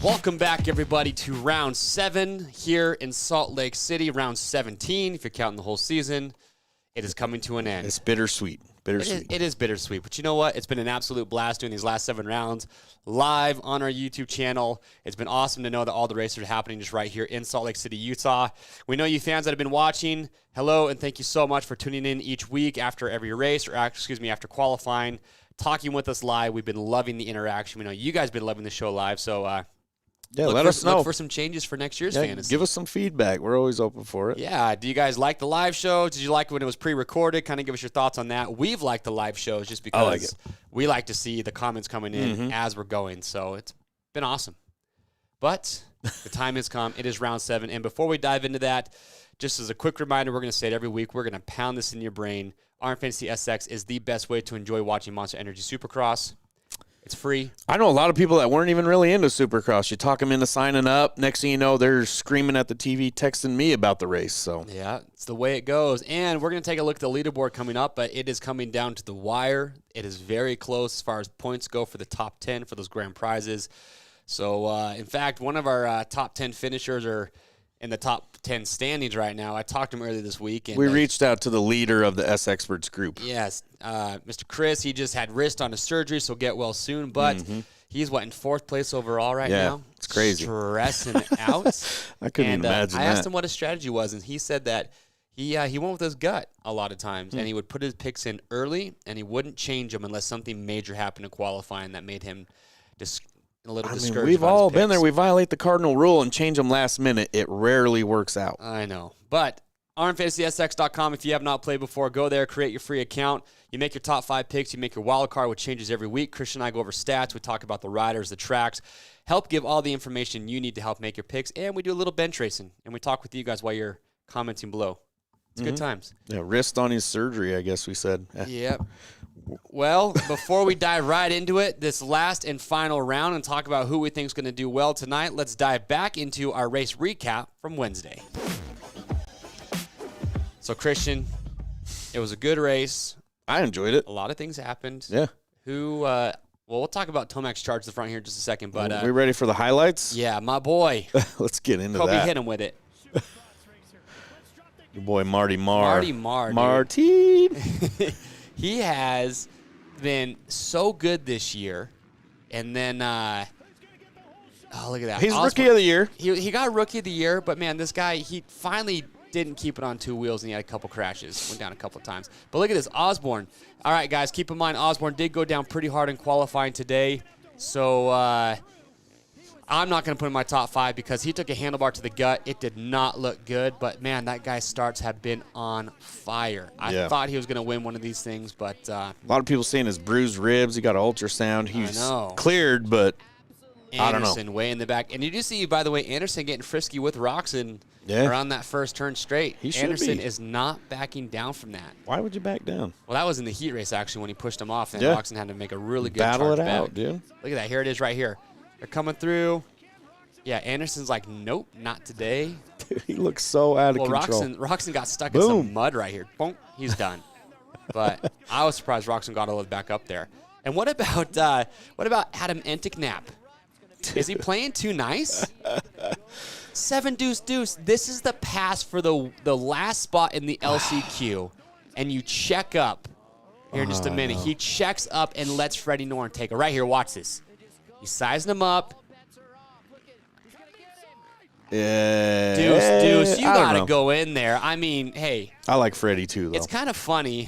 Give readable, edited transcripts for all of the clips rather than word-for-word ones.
Welcome back, everybody, to round 7 here in Salt Lake City. Round 17, if you're counting the whole season. It is coming to an end. It's bittersweet. Bittersweet. It is bittersweet. But you know what? It's been an absolute blast doing these last 7 rounds live on our YouTube channel. It's been awesome to know that all the races are happening just right here in Salt Lake City, Utah. We know you fans that have been watching. Hello, and thank you so much for tuning in each week after every race, or after qualifying, talking with us live. We've been loving the interaction. We know you guys have been loving the show live, so yeah, let us know. Look for some changes for next year's fantasy. Give us some feedback. We're always open for it. Yeah. Do you guys like the live show? Did you like when it was pre-recorded? Kind of give us your thoughts on that. We've liked the live shows just because we like to see the comments coming in as we're going. So it's been awesome. But the time has come. It is round 7. And before we dive into that, just as a quick reminder, we're going to say it every week. We're going to pound this in your brain. RMFantasySX is the best way to enjoy watching Monster Energy Supercross. It's free. I know a lot of people that weren't even really into Supercross. You talk them into signing up. Next thing you know, they're screaming at the TV, texting me about the race. So yeah, it's the way it goes. And we're going to take a look at the leaderboard coming up, but it is coming down to the wire. It is very close as far as points go for the top 10 for those grand prizes. So, in fact, one of our top 10 finishers are in the top 10 standings right now. I talked to him earlier this week. And we reached out to the leader of the SXperts group. Yes, Mr. Chris. He just had wrist on his surgery, so get well soon. But he's, in 4th place overall right now? It's crazy. Stressing out. I couldn't even imagine I that. asked him what his strategy was, and he said that he went with his gut a lot of times, and he would put his picks in early, and he wouldn't change them unless something major happened in qualifying that made him a little discouraged. We've all been there. We violate the cardinal rule and change them last minute. It rarely works out. I know. But RMFantasySX.com, if you have not played before, go there, create your free account. You make your top 5 picks. You make your wild card, which changes every week. Christian and I go over stats. We talk about the riders, the tracks, help give all the information you need to help make your picks. And we do a little bench racing, and we talk with you guys while you're commenting below. It's good times. Yeah, wrist on his surgery, I guess we said. Yep. Well, before we dive right into it, this last and final round, and talk about who we think is going to do well tonight, let's dive back into our race recap from Wednesday. So, Christian, it was a good race. I enjoyed it. A lot of things happened. Yeah. Well, we'll talk about TOMAC's charge at the front here in just a second. But we ready for the highlights? Yeah, my boy. Let's get into Kobe that. hit him with it. Your boy Marty Marr. Marty. He has been so good this year. And then, look at that. He's Rookie of the Year. He got Rookie of the Year, but, man, this guy, he finally didn't keep it on 2 wheels, and he had a couple crashes. Went down a couple of times. But look at this, Osborne. All right, guys, keep in mind, Osborne did go down pretty hard in qualifying today. So, I'm not going to put him in my top 5 because he took a handlebar to the gut. It did not look good, but, man, that guy's starts have been on fire. I thought he was going to win one of these things, but a lot of people saying his bruised ribs. He got an ultrasound. He's cleared, but I don't know. Anderson way in the back. And you do see, by the way, Anderson getting frisky with ROCZEN around that first turn straight. Anderson is not backing down from that. Why would you back down? Well, that was in the heat race, actually, when he pushed him off, and ROCZEN had to make a really good battle charge it back. out, dude. Look at that. Here it is right here. They're coming through. Yeah, Anderson's like, nope, not today. Dude, he looks so out of control. ROCZEN got stuck in some mud right here. Boom, he's done. But I was surprised ROCZEN got all the way back up there. And what about Adam Entiknap? Is he playing too nice? 7 deuce deuce. This is the pass for the last spot in the LCQ, and you check up here in just a minute. He checks up and lets Freddie Norn take it. Right here, watch this. He's sizing him up. Yeah. Deuce. You got to go in there. I mean, hey. I like Freddie too, though. It's kind of funny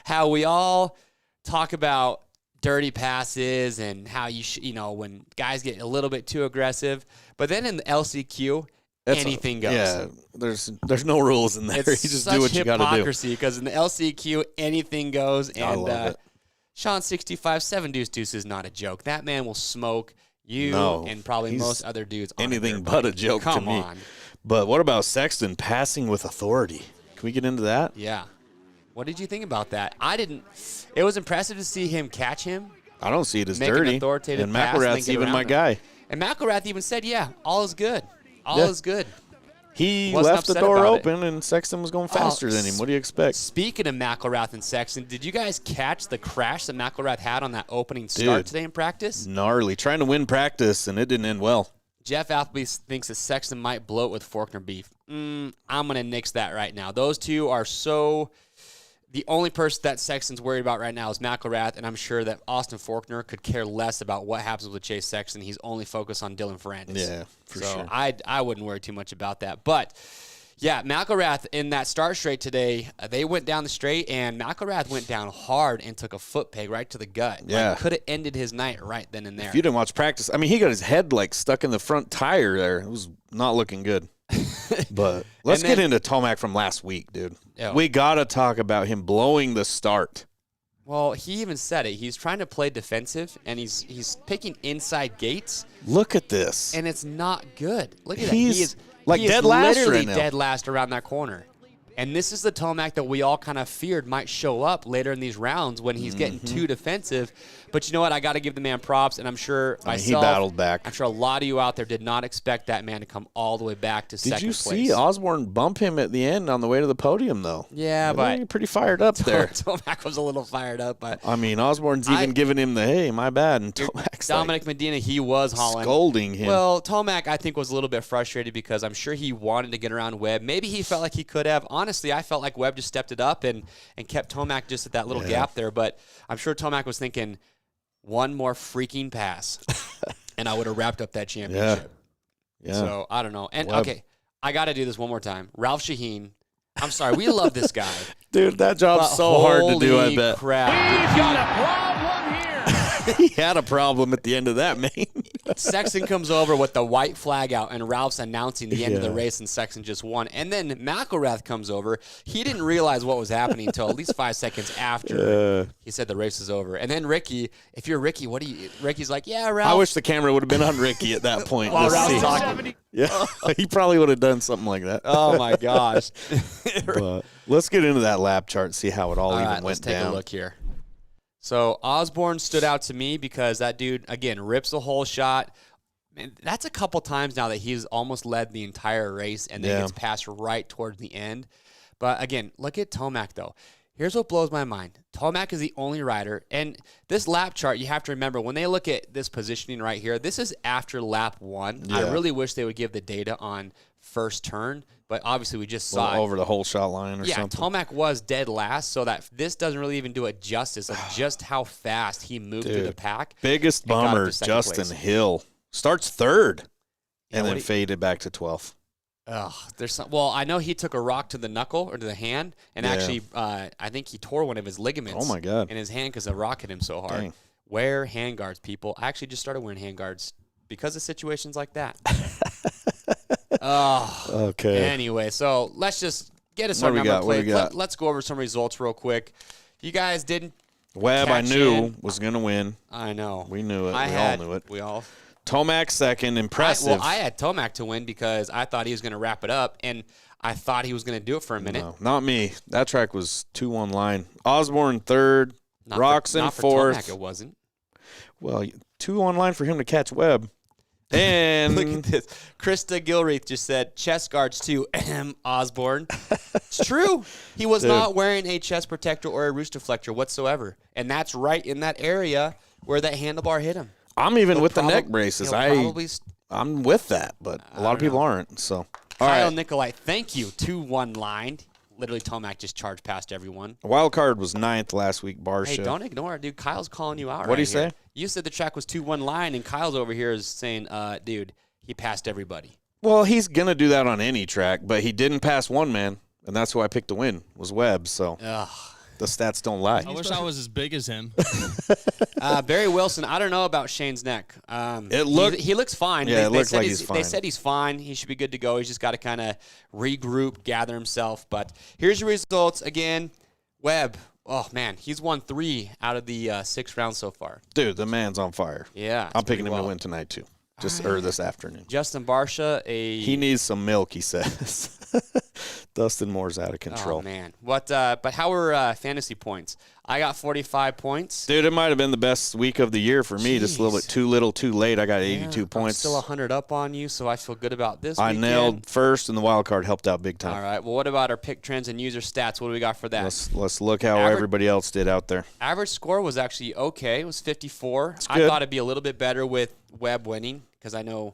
how we all talk about dirty passes and how when guys get a little bit too aggressive. But then in the LCQ, anything goes. Yeah, there's no rules in there. It's you just such do what you got to do. hypocrisy because in the LCQ, anything goes. And I love it. Sean 65, 7 deuce deuce is not a joke. That man will smoke you and probably most other dudes. Anything but a joke to me. Come on. But what about Sexton passing with authority? Can we get into that? Yeah. What did you think about that? I didn't. It was impressive to see him catch him. I don't see it as make dirty. An authoritative and pass McElrath's even my guy. And McElrath even said, yeah, all is good. All is good. He left the door open, and Sexton was going faster than him. What do you expect? Speaking of McElrath and Sexton, did you guys catch the crash that McElrath had on that opening start today in practice? Gnarly. Trying to win practice, and it didn't end well. Jeff Appleby thinks that Sexton might bloat with Faulkner beef. I'm going to nix that right now. Those two are so... The only person that Sexton's worried about right now is McElrath, and I'm sure that Austin Faulkner could care less about what happens with Chase Sexton. He's only focused on Dylan Ferrandis. Yeah, for sure. I wouldn't worry too much about that. But, yeah, McElrath in that start straight today, they went down the straight, and McElrath went down hard and took a foot peg right to the gut. Yeah. Could have ended his night right then and there. If you didn't watch practice, I mean, he got his head, stuck in the front tire there. It was not looking good. But let's get into TOMAC from last week, dude. Yeah. We got to talk about him blowing the start. Well, he even said it. He's trying to play defensive, and he's picking inside gates. Look at this. And it's not good. Look at that. He's dead last literally dead last around that corner. And this is the TOMAC that we all kind of feared might show up later in these rounds when he's getting too defensive. But you know what? I got to give the man props, and I'm sure myself, he battled back. I'm sure a lot of you out there did not expect that man to come all the way back to second place. Did you see Osborne bump him at the end on the way to the podium, though? Yeah, but pretty fired up there. TOMAC was a little fired up. But I mean, Osborne's even giving him the, hey, my bad. And TOMAC's Dominic Medina, he was hollering. Scolding him. Well, TOMAC, I think, was a little bit frustrated because I'm sure he wanted to get around Webb. Maybe he felt like he could have. Honestly, I felt like Webb just stepped it up and kept TOMAC just at that little gap there. But I'm sure TOMAC was thinking, one more freaking pass, and I would have wrapped up that championship. Yeah. So, I don't know. And, okay, I got to do this one more time. Ralph Shaheen. I'm sorry. We love this guy. Dude, that job's so hard to do, I bet. Crap. We've got a problem here. He had a problem at the end of that, man. Sexton comes over with the white flag out, and Ralph's announcing the end of the race, and Sexton just won. And then McElrath comes over. He didn't realize what was happening until at least 5 seconds after he said the race is over. And then Ricky, if you're Ricky, Ricky's like, yeah, Ralph. I wish the camera would have been on Ricky at that point. While Ralph's talking. Yeah, he probably would have done something like that. Oh, my gosh. But let's get into that lap chart and see how it all even went down. Let's take a look here. So Osborne stood out to me because that dude, again, rips the whole shot. Man, that's a couple times now that he's almost led the entire race and then gets passed right towards the end. But, again, look at TOMAC, though. Here's what blows my mind. TOMAC is the only rider. And this lap chart, you have to remember, when they look at this positioning right here, this is after lap 1. Yeah. I really wish they would give the data on first turn. But obviously, we just saw over the whole shot line or something. Yeah, TOMAC was dead last, so that this doesn't really even do it justice of just how fast he moved through the pack. Biggest bummer, Justin Hill. Starts third and then faded back to 12th. Well, I know he took a rock to the knuckle or to the hand, and actually, I think he tore one of his ligaments. Oh my God! In his hand because the rock hit him so hard. Dang. Wear hand guards, people. I actually just started wearing hand guards because of situations like that. Okay. Anyway, so let's just get us started. Let's go over some results real quick. You guys didn't. Webb, I knew was going to win. I know. We knew it. We all knew it. We all. TOMAC second, impressive. I had TOMAC to win because I thought he was going to wrap it up, and I thought he was going to do it for a minute. No, not me. That track was 2-1 line. Osborne third, ROCZEN not for fourth. TOMAC, it wasn't. Well, 2-1 line for him to catch Webb. And And look at this. Krista Gilreath just said chest guards too. Osborne. It's true. He was not wearing a chest protector or a roost deflector whatsoever, and that's right in that area where that handlebar hit him. I'm even with the neck braces. I'm with that, but a lot of people aren't. So, Kyle Nicolai, thank you. 2-1 line. Literally, Tomac just charged past everyone. The wild card was 9th last week, Barsha. Hey, don't ignore it, dude. Kyle's calling you out. What'd he say? You said the track was 2-1 line, and Kyle's over here is saying, dude, he passed everybody. Well, he's going to do that on any track, but he didn't pass one man, and that's who I picked to win, was Webb. So the stats don't lie. I wish I was as big as him. Barry Wilson, I don't know about Shane's neck. He looks fine. Yeah, it looks like he's fine. They said he's fine. He should be good to go. He's just got to kind of regroup, gather himself. But here's your results. Again, Webb, oh, man, he's won 3 out of the 6 rounds so far. Dude, the man's on fire. Yeah. I'm picking him to win tonight, too. Or this afternoon. Justin Barsha, he needs some milk, he says. Dustin Moore's out of control. Oh, man. But how were fantasy points? I got 45 points. Dude, it might have been the best week of the year for me. Jeez. Just a little bit too little, too late. I got 82 points. I'm still 100 up on you, so I feel good about this I weekend. nailed first, and the wild card helped out big time. All right. Well, what about our pick trends and user stats? What do we got for that? Let's look how everybody else did out there. Average score was actually okay. It was 54. It's I good. thought it'd be a little bit better with Webb winning because I know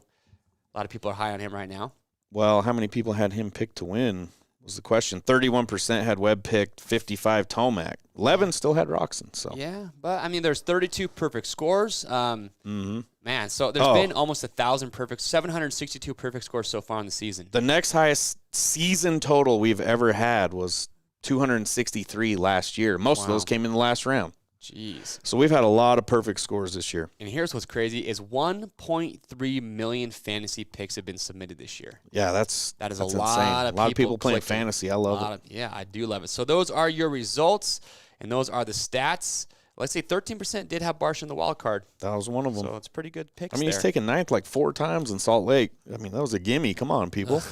a lot of people are high on him right now. Well, how many people had him picked to win was the question. 31% had Webb picked, 55 Tomac. 11 still had ROCZEN. So yeah, but I mean, there's 32 perfect scores. Man, so there's been almost 1,000 perfect, 762 perfect scores so far in the season. The next highest season total we've ever had was 263 last year. Most of those came in the last round. Jeez. So we've had a lot of perfect scores this year. And here's what's crazy is 1.3 million fantasy picks have been submitted this year. Yeah, that's a insane. lot of people playing clicking. fantasy. I love it. Yeah, I do love it. So those are your results, and those are the stats. Let's say 13% did have Barsha in the wild card. That was one of them. So it's pretty good picks. I mean, he's taken 9th like 4 times in Salt Lake. I mean, that was a gimme. Come on, people.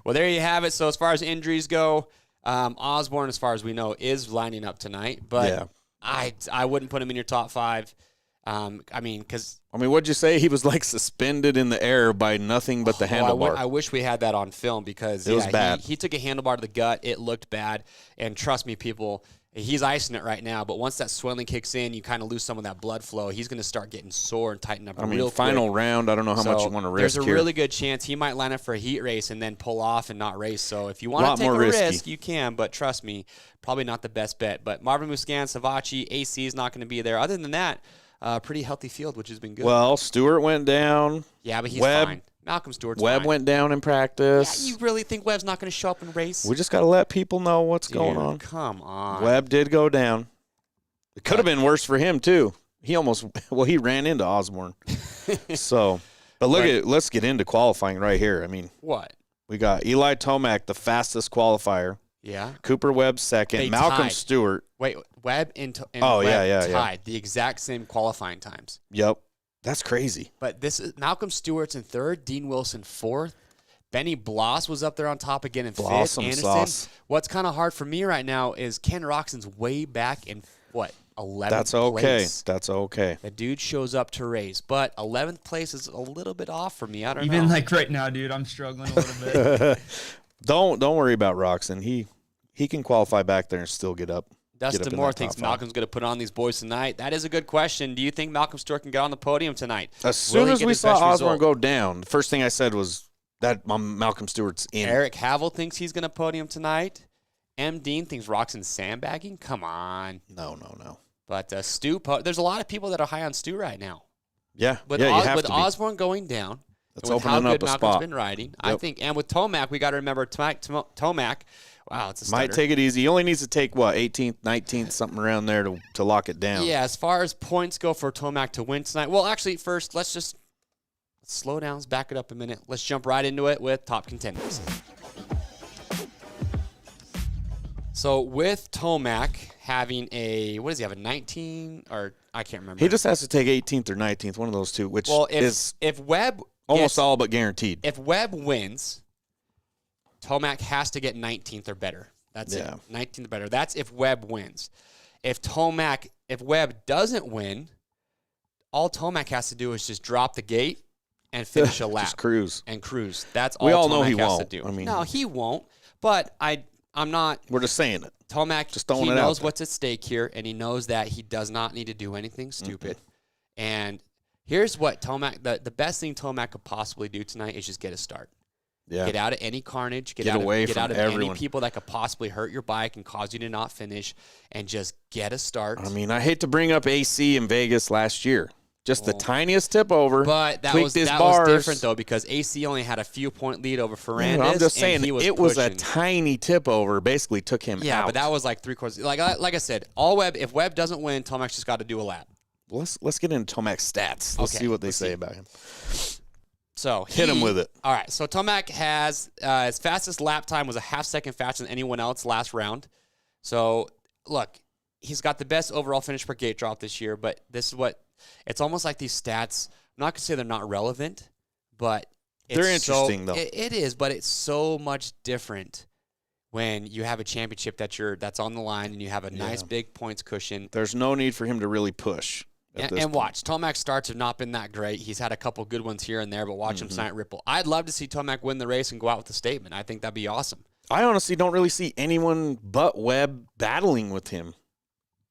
Well, there you have it. So as far as injuries go, Osborne, as far as we know, is lining up tonight. But yeah. I wouldn't put him in your top 5. What'd you say? He was like suspended in the air by nothing but the handlebar. I wish we had that on film because it was bad. He took a handlebar to the gut. It looked bad. And trust me, people, he's icing it right now. But once that swelling kicks in, you kind of lose some of that blood flow. He's going to start getting sore and tighten up real quick. Final round, I don't know how much you want to risk There's a really good chance he might line up for a heat race and then pull off and not race. So if you want to take a risk, you can. But trust me, probably not the best bet. But Marvin Muscan, Savachi, AC is not going to be there. Other than that, pretty healthy field, which has been good. Well, Stewart went down. Yeah, but he's fine. Malcolm Stewart's Webb fine. went down in practice. Yeah, you really think Webb's not going to show up and race? We just got to let people know what's going on. Come on. Webb did go down. It could have been worse for him, too. He ran into Osborne. But let's get into qualifying right here. I mean, what? We got Eli Tomac, the fastest qualifier. Yeah. Cooper Webb second. They Malcolm tied. Stewart. Wait, Webb and Webb tied the exact same qualifying times. Yep. That's crazy. But this is Malcolm Stewart's in 3rd, Dean Wilson 4th. Benny Bloss was up there on top again in 5th. Anderson. Sauce. What's kind of hard for me right now is Ken ROCZEN's way back in 11th That's okay. place. That's okay. The dude shows up to race, but 11th place is a little bit off for me. I don't know. Even like right now, dude, I'm struggling a little bit. Don't worry about ROCZEN. He can qualify back there and still get up. Dustin Moore thinks Malcolm's going to put on these boys tonight. That is a good question. Do you think Malcolm Stewart can get on the podium tonight? As soon as we saw Osborne go down, the first thing I said was that Malcolm Stewart's in. Eric Havel thinks he's going to podium tonight. M. Dean thinks ROCZEN's sandbagging. Come on. No. But Stu, there's a lot of people that are high on Stu right now. Yeah, With you have to be. Osborne going down, That's with how opening good up a Malcolm's spot. been riding, Yep. I think, and with Tomac, we got to remember Tomac. Wow, it's a stutter. Might take it easy. He only needs to take, 18th, 19th, something around there to lock it down. Yeah, as far as points go for Tomac to win tonight, well, actually, first, let's slow down. Let's back it up a minute. Let's jump right into it with top contenders. So with Tomac having a 19 or I can't remember. He just has to take 18th or 19th, one of those two, which is if Webb almost all but guaranteed. If Webb wins, Tomac has to get 19th or better. That's it. 19th or better. That's if Webb wins. If Webb doesn't win, all Tomac has to do is just drop the gate and finish a lap. Just cruise. And cruise. That's all We all Tomac know he has to won't. do. I mean, no, he won't. But I'm not. We're just saying it. Tomac, Just throwing he it out knows there. what's at stake here, and he knows that he does not need to do anything stupid. And here's what Tomac, the best thing Tomac could possibly do tonight is just get a start. Yeah. Get out of any carnage. Get away get from out of everyone. any people that could possibly hurt your bike and cause you to not finish, and just get a start. I mean, I hate to bring up AC in Vegas last year. Just the tiniest tip over. But that was different, though, because AC only had a few-point lead over Ferrandis. I'm just saying, it was a pushing. tiny tip over. Basically took him out. Yeah, but that was like three-quarters. Like I said, all Webb. If Webb doesn't win, Tomac's just got to do a lap. Let's get into Tomac's stats. Let's see what they say about him. So hit him with it. All right. So Tomac has his fastest lap time was a half-second faster than anyone else last round. So look, he's got the best overall finish per gate drop this year. But this is what it's almost like these stats. I'm not gonna say they're not relevant, but they're interesting though. It is, but it's so much different when you have a championship that's on the line and you have a nice big points cushion. There's no need for him to really push. And watch, Tomac's starts have not been that great. He's had a couple good ones here and there, but watch him sign Ripple. I'd love to see Tomac win the race and go out with a statement. I think that'd be awesome. I honestly don't really see anyone but Webb battling with him.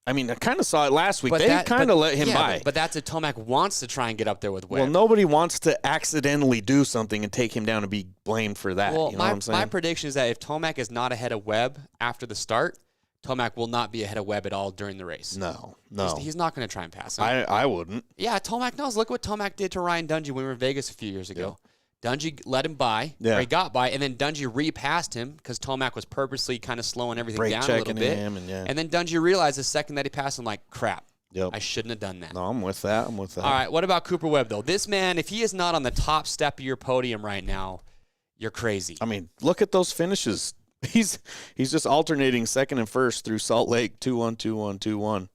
I mean, I kind of saw it last week. They kind of let him by. But that's if Tomac wants to try and get up there with Webb. Well, nobody wants to accidentally do something and take him down and be blamed for that. Well, you know what I'm saying? my prediction is that if Tomac is not ahead of Webb after the start, Tomac will not be ahead of Webb at all during the race. No. He's not going to try and pass him. I wouldn't. Yeah, Tomac knows. Look what Tomac did to Ryan Dungey when we were in Vegas a few years ago. Dungey let him by, or he got by, and then Dungey repassed him because Tomac was purposely kind of slowing everything down a little bit. And then Dungey realized the second that he passed him, like, crap, I shouldn't have done that. No, I'm with that. All right, what about Cooper Webb, though? This man, if he is not on the top step of your podium right now, you're crazy. I mean, look at those finishes. He's just alternating second and first through Salt Lake, 2-1, 2-1, 2-1.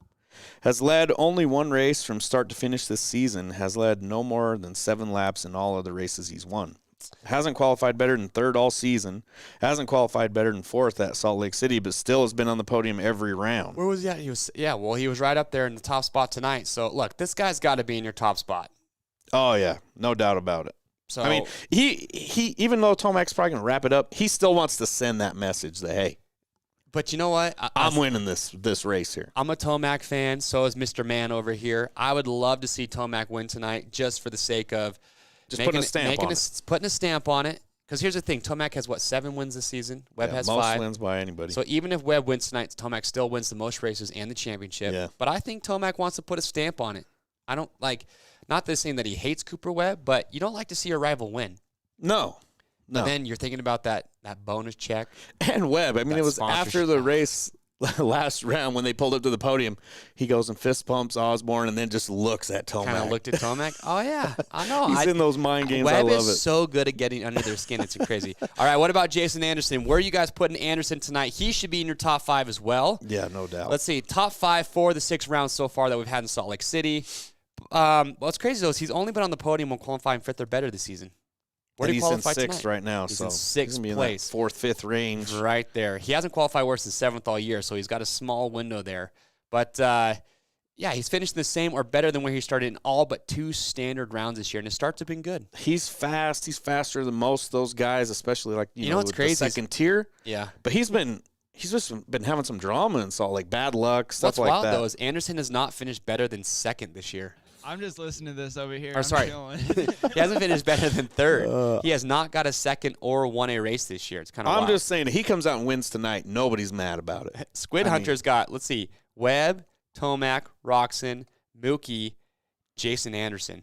Has led only one race from start to finish this season. Has led no more than 7 laps in all other races he's won. Hasn't qualified better than third all season. Hasn't qualified better than fourth at Salt Lake City, but still has been on the podium every round. Where was he at? He was right up there in the top spot tonight. So, look, this guy's got to be in your top spot. Oh, yeah. No doubt about it. So, I mean, he even though Tomac's probably going to wrap it up, he still wants to send that message that, hey, but you know what? I'm winning this race here. I'm a Tomac fan. So is Mr. Man over here. I would love to see Tomac win tonight just for the sake of just putting a stamp on it. Putting a stamp on it. Because here's the thing. Tomac has, 7 wins this season? Webb has 5. Most wins by anybody. So even if Webb wins tonight, Tomac still wins the most races and the championship. Yeah. But I think Tomac wants to put a stamp on it. I don't like, not this saying that he hates Cooper Webb, but you don't like to see your rival win. No. And then you're thinking about that bonus check. And Webb, I mean, it was after the race last round when they pulled up to the podium. He goes and fist pumps Osborne and then just looks at Tomac. Kind of looked at Tomac. Oh, yeah. I know. He's in those mind games. Webb I love it. is so good at getting under their skin. It's crazy. All right, what about Jason Anderson? Where are you guys putting Anderson tonight? He should be in your top 5 as well. Yeah, no doubt. Let's see. Top 5 for the 6 rounds so far that we've had in Salt Lake City. What's crazy, though, is he's only been on the podium when qualifying 5th or better this season. Where did he qualify tonight? He's in 6th right now. He's in 6th In place. that 4th, 5th range. Right there. He hasn't qualified worse than 7th all year, so he's got a small window there. But, he's finished the same or better than where he started in all but 2 standard rounds this year, and his starts have been good. He's fast. He's faster than most of those guys, especially like you know what's crazy? The second tier. Yeah. But he's just been having some drama and Salt Lake, bad luck, stuff like that. What's wild, though, is Anderson has not finished better than 2nd this year. I'm just listening to this over here. Or, sorry. He hasn't finished better than 3rd. He has not got a 2nd or won a race this year. It's kind of wild. I'm just saying, if he comes out and wins tonight, nobody's mad about it. Squid Hunter's got, let's see, Webb, Tomac, ROCZEN, Mookie, Jason Anderson.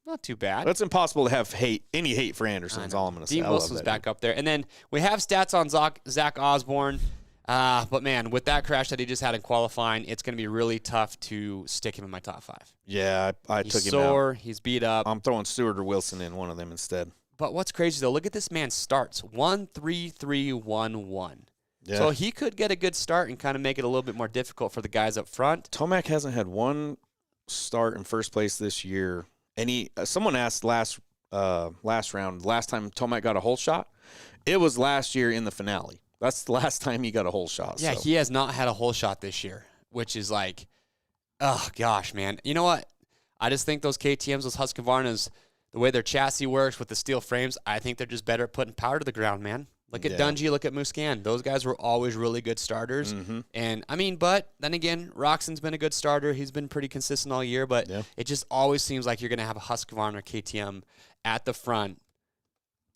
Not too bad. That's impossible to have any hate for Anderson is all I'm going to say. Dean Wilson's back up there. And then we have stats on Zach Osborne. But, man, with that crash that he just had in qualifying, it's going to be really tough to stick him in my top 5. Yeah, I took him out. He's sore. He's beat up. I'm throwing Stewart or Wilson in, one of them instead. But what's crazy, though, look at this man's starts. 1-3-3-1-1. Yeah. So he could get a good start and kind of make it a little bit more difficult for the guys up front. Tomac hasn't had one start in first place this year. And someone asked last round, last time Tomac got a hole shot, it was last year in the finale. That's the last time he got a hole shot. Yeah, so. He has not had a hole shot this year, which is like, oh, gosh, man. You know what? I just think those KTMs, those Husqvarnas, the way their chassis works with the steel frames, I think they're just better at putting power to the ground, man. Look at Dungey, look at Muscan. Those guys were always really good starters. And, I mean, but then again, ROCZEN's been a good starter. He's been pretty consistent all year, but it just always seems like you're going to have a Husqvarna or KTM at the front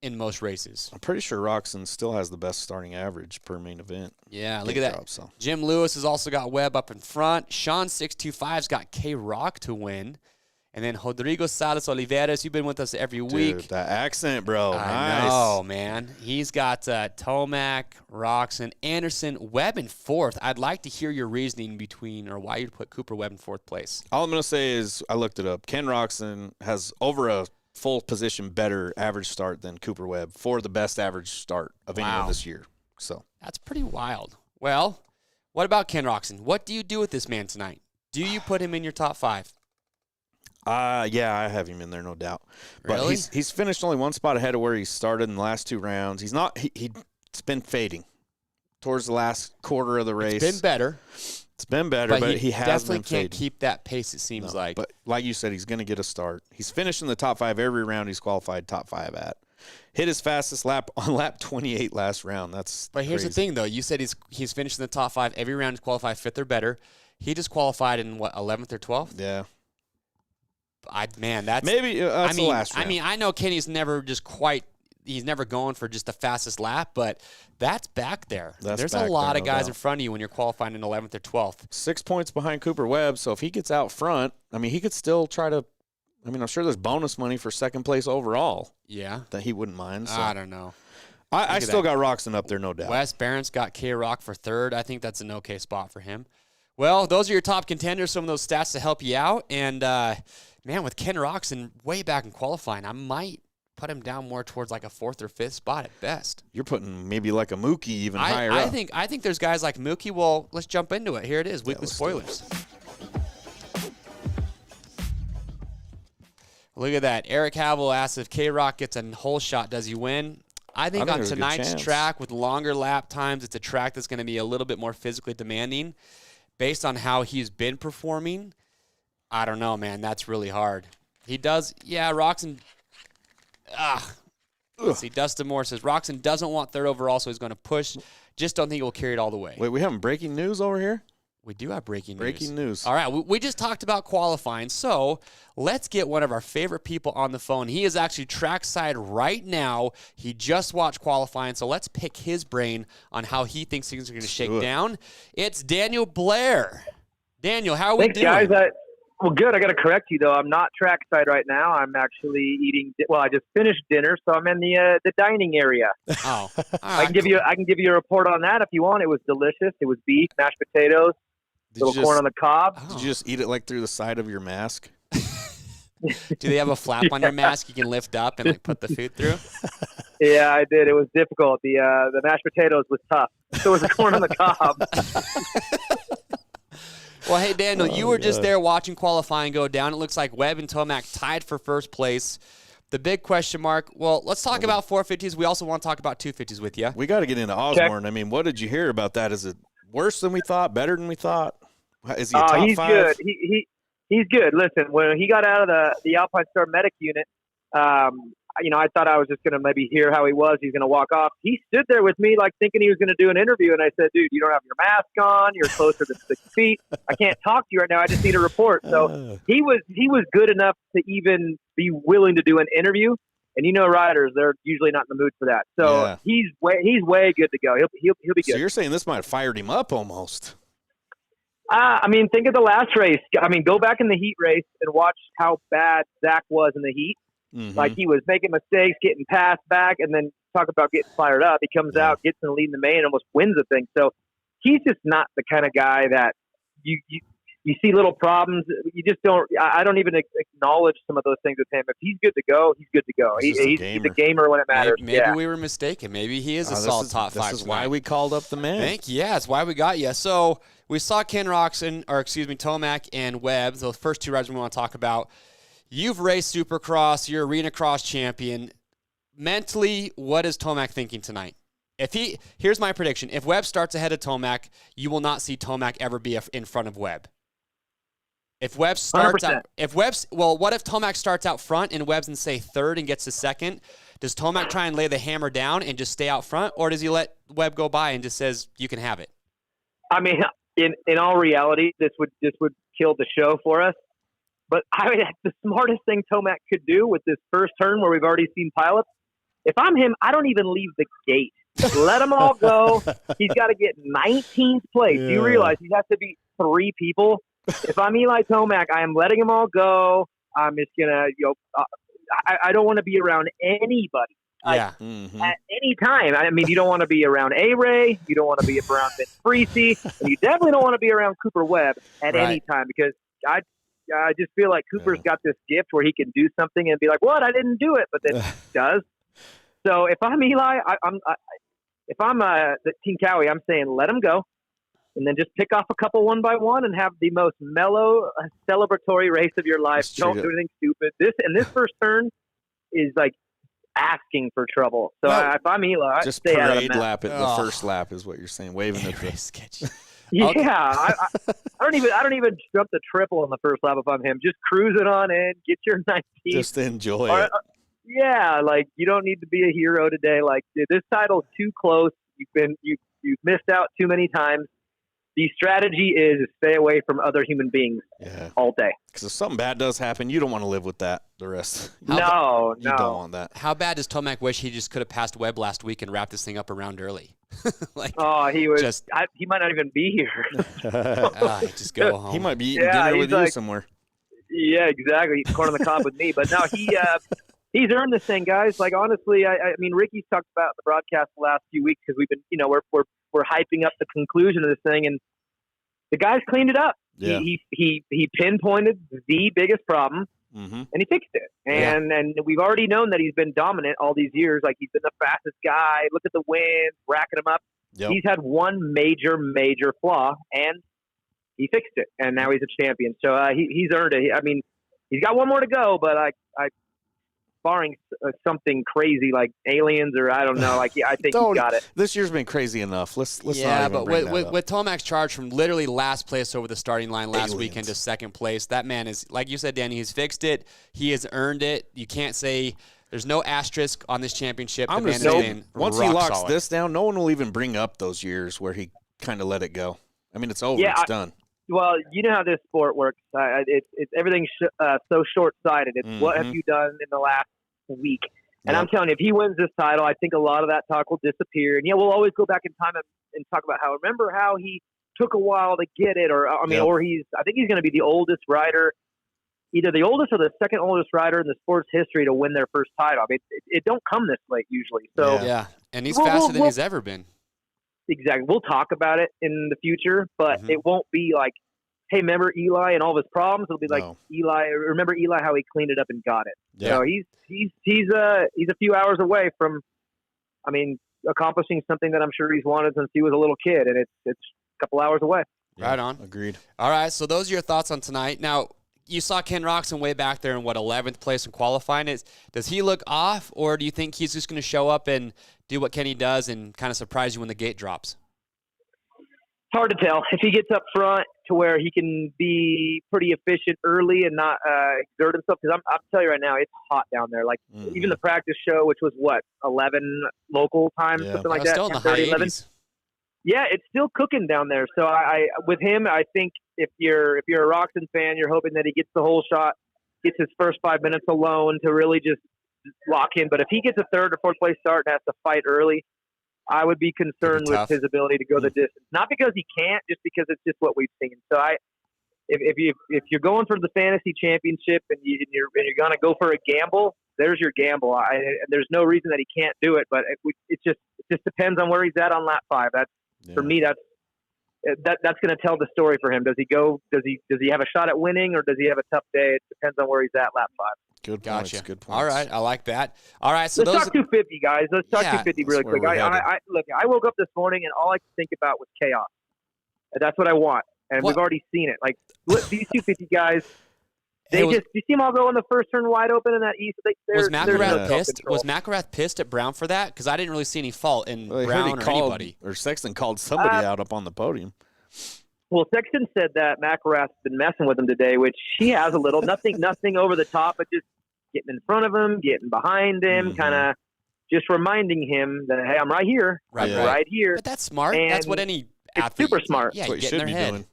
in most races. I'm pretty sure ROCZEN still has the best starting average per main event. Yeah, look at that. Jim Lewis has also got Webb up in front. Sean 625's got K-Rock to win. And then Rodrigo Salas Oliveras, you've been with us every week. Dude, that accent, bro. I know, man. He's got TOMAC, ROCZEN, Anderson, Webb in fourth. I'd like to hear your reasoning between or why you'd put Cooper Webb in fourth place. All I'm going to say is I looked it up. Ken ROCZEN has over a full position better average start than Cooper Webb for the best average start of anyone this year. So that's pretty wild. Well, what about Ken ROCZEN? What do you do with this man tonight? Do you put him in your top 5? Yeah, I have him in there, no doubt. But Really? he's finished only one spot ahead of where he started in the last 2 rounds. He's not. It's been fading towards the last quarter of the race. It's been better. It's been better, but he has definitely been can't fading. keep that pace. It seems like. But like you said, he's going to get a start. He's finished in the top 5 every round he's qualified top 5 at. Hit his fastest lap on lap 28 last round. But here's the thing, though. You said he's finished in the top 5 every round. He's qualified 5th or better. He just qualified in what 11th or 12th. Yeah. That's maybe that's the last round. I mean, I know Kenny's never he's never going for just the fastest lap, but that's back there. There's a lot of guys in front of you when you're qualifying in 11th or 12th. 6 points behind Cooper Webb, so if he gets out front, I mean, he could still try to. I mean, I'm sure there's bonus money for second place overall. Yeah, that he wouldn't mind. So. I don't know. I still got ROCZEN up there, no doubt. Wes Barron's got K-Rock for 3rd. I think that's an okay spot for him. Well, those are your top contenders. Some of those stats to help you out, and. Man, with Ken ROCZEN way back in qualifying, I might put him down more towards like a 4th or 5th spot at best. You're putting maybe like a Mookie even higher up. I think there's guys like Mookie. Well, let's jump into it. Here it is, weekly spoilers. Look at that. Eric Havel asks if K-Rock gets a hole shot, does he win? I think on tonight's track with longer lap times, it's a track that's going to be a little bit more physically demanding. Based on how he's been performing, I don't know, man. That's really hard. He does, ROCZEN. Let's see. Dustin Moore says ROCZEN doesn't want 3rd overall, so he's going to push. Just don't think he will carry it all the way. Wait, we have breaking news over here? We do have breaking news. Breaking news. All right, we just talked about qualifying, so let's get one of our favorite people on the phone. He is actually trackside right now. He just watched qualifying, so let's pick his brain on how he thinks things are going to shake down. It's Daniel Blair. Daniel, how are we doing? Thanks, guys. Well, good. I got to correct you, though. I'm not trackside right now. I'm actually eating. Well, I just finished dinner, so I'm in the dining area. Oh, I can give you a report on that if you want. It was delicious. It was beef, mashed potatoes, little corn on the cob. Did you just eat it like through the side of your mask? Do they have a flap on your mask you can lift up and like put the food through? Yeah, I did. It was difficult. The mashed potatoes was tough. So was the corn on the cob. Well, hey, Daniel, you were just there watching qualifying go down. It looks like Webb and TOMAC tied for 1st place. The big question mark, well, let's talk about 450s. We also want to talk about 250s with you. We got to get into Osborne. I mean, what did you hear about that? Is it worse than we thought, better than we thought? Is he a top he's 5? Good. He's good. Listen, when he got out of the Alpine Star medic unit, I thought I was just going to maybe hear how he was. He's going to walk off. He stood there with me like thinking he was going to do an interview. And I said, dude, you don't have your mask on. You're closer to 6 feet. I can't talk to you right now. I just need a report. So he was good enough to even be willing to do an interview. And riders, they're usually not in the mood for that. So he's way good to go. He'll be good. So you're saying this might have fired him up almost. Think of the last race. Go back in the heat race and watch how bad Zach was in the heat. Mm-hmm. Like he was making mistakes, getting passed back, and then talk about getting fired up. He comes out, gets in the lead in the main, and almost wins the thing. So he's just not the kind of guy that you see little problems. You just don't. I don't even acknowledge some of those things with him. If he's good to go, he's good to go. He's a gamer when it matters. Maybe we were mistaken. Maybe he is a solid top 5. This is why we called up the man. Thank you. Yeah, it's why we got you. So we saw Ken ROCZEN, TOMAC and Webb, those first 2 riders we want to talk about. You've raced Supercross. You're arena cross champion. Mentally, what is TOMAC thinking tonight? Here's my prediction. If Webb starts ahead of TOMAC, you will not see TOMAC ever be in front of Webb. If Webb starts 100%. out, what if Tomac starts out front and Webb's in, say, third and gets to second? Does Tomac try and lay the hammer down and just stay out front, or does he let Webb go by and just says, you can have it? I mean, in all reality, this would kill the show for us. But the smartest thing Tomac could do with this first turn where we've already seen pileups, if I'm him, I don't even leave the gate. Let them all go. He's got to get 19th place. Yeah. You realize he has to beat 3 people? If I'm Eli Tomac, I am letting them all go. I'm just going to, I don't want to be around anybody at any time. I mean, you don't want to be around A-Ray. You don't want to be around Vince Freese. And you definitely don't want to be around Cooper Webb at any time, because I just feel like Cooper's got this gift where he can do something and be like, what? I didn't do it. But then he does. So if I'm Eli, if I'm the Team Cowie, I'm saying let him go. And then just pick off a couple one by one and have the most mellow, celebratory race of your life. Don't do anything stupid. This first turn is like asking for trouble. So if I'm Eli, just stay out of parade the lap it. The first lap is what you're saying. Waving at the Yeah, I don't even jump the triple on the first lap if I'm him. Just cruise it on in, get your 19th. Just enjoy it. Yeah, like you don't need to be a hero today. Like this title's too close. You've missed out too many times. The strategy is stay away from other human beings all day. Because if something bad does happen, you don't want to live with that the rest. You don't want that. How bad does Tomac wish he just could have passed Webb last week and wrapped this thing up a round early? He was. He might not even be here. Just go home. He might be eating dinner with you somewhere. Yeah, exactly. Corn on the cob with me. But no, he's earned this thing, guys. Like honestly, I mean, Ricky's talked about the broadcast the last few weeks because we've been, we're hyping up the conclusion of this thing, and the guy's cleaned it up. Yeah. He pinpointed the biggest problem, and he fixed it. And we've already known that he's been dominant all these years. Like he's been the fastest guy. Look at the wins, racking them up. Yep. He's had one major flaw, and he fixed it. And now he's a champion. So he's earned it. I mean, he's got one more to go, but barring something crazy like aliens or I don't know, I think he got it. This year's been crazy enough. Let's not even bring that up. With Tomac's charge from literally last place over the starting line last weekend to second place, that man is, like you said, Danny, he's fixed it. He has earned it. You can't say there's no asterisk on this championship. I'm just saying, once he locks this down, no one will even bring up those years where he kind of let it go. I mean, it's over. Yeah, it's done. Well, you know how this sport works. It's everything's so short-sighted. It's what have you done in the last week? And I'm telling you, if he wins this title, I think a lot of that talk will disappear. And we'll always go back in time and talk about remember how he took a while to get it, or I think he's going to be the oldest rider, either the oldest or the second oldest rider in the sport's history to win their first title. I mean, it don't come this late usually. So and he's faster than he's ever been. Exactly. We'll talk about it in the future, but it won't be like, hey, remember Eli and all of his problems? It'll be like remember Eli, how he cleaned it up and got it. Yeah. So he's a few hours away from, accomplishing something that I'm sure he's wanted since he was a little kid, and it's a couple hours away. Yeah, right on. Agreed. All right, so those are your thoughts on tonight. Now, you saw Ken Roxon way back there in 11th place in qualifying. Does he look off, or do you think he's just going to show up and do what Kenny does and kind of surprise you when the gate drops? It's hard to tell. If he gets up front to where he can be pretty efficient early and not exert himself, because I'll tell you right now, it's hot down there. Like even the practice show, which was 11 local time, something like that. Still in the high 80s. Yeah, it's still cooking down there. So with him, I think if you're a ROCZEN fan, you're hoping that he gets the whole shot, gets his first 5 minutes alone to really just lock in. But if he gets a third or fourth place start and has to fight early, I would be concerned with his ability to go the distance. Not because he can't, just because it's just what we've seen. So if you're going for the fantasy championship and you're going to go for a gamble, there's your gamble. There's no reason that he can't do it, but it just depends on where he's at on lap 5. For me, that's going to tell the story for him. Does he go? Does he have a shot at winning, or does he have a tough day? It depends on where he's at lap 5. Good points. Gotcha. Good points. All right, I like that. All right, so let's talk 250, guys. Let's talk 250 really quick. I woke up this morning and all I could think about was chaos. That's what I want, and we've already seen it. Like these 250 guys, you see them all go in the first turn wide open in that east. Was McElrath pissed? Was McElrath pissed at Brown for that? Because I didn't really see any fault in Brown or anybody. Or Sexton called somebody out up on the podium. Well, Sexton said that McElrath's been messing with him today, which he has a little. Nothing over the top, but just getting in front of him, getting behind him, kind of just reminding him that, hey, I'm right here. Right here. But that's smart. And that's what any it's athlete. super smart. Yeah, That's what you you get in should their be head. doing.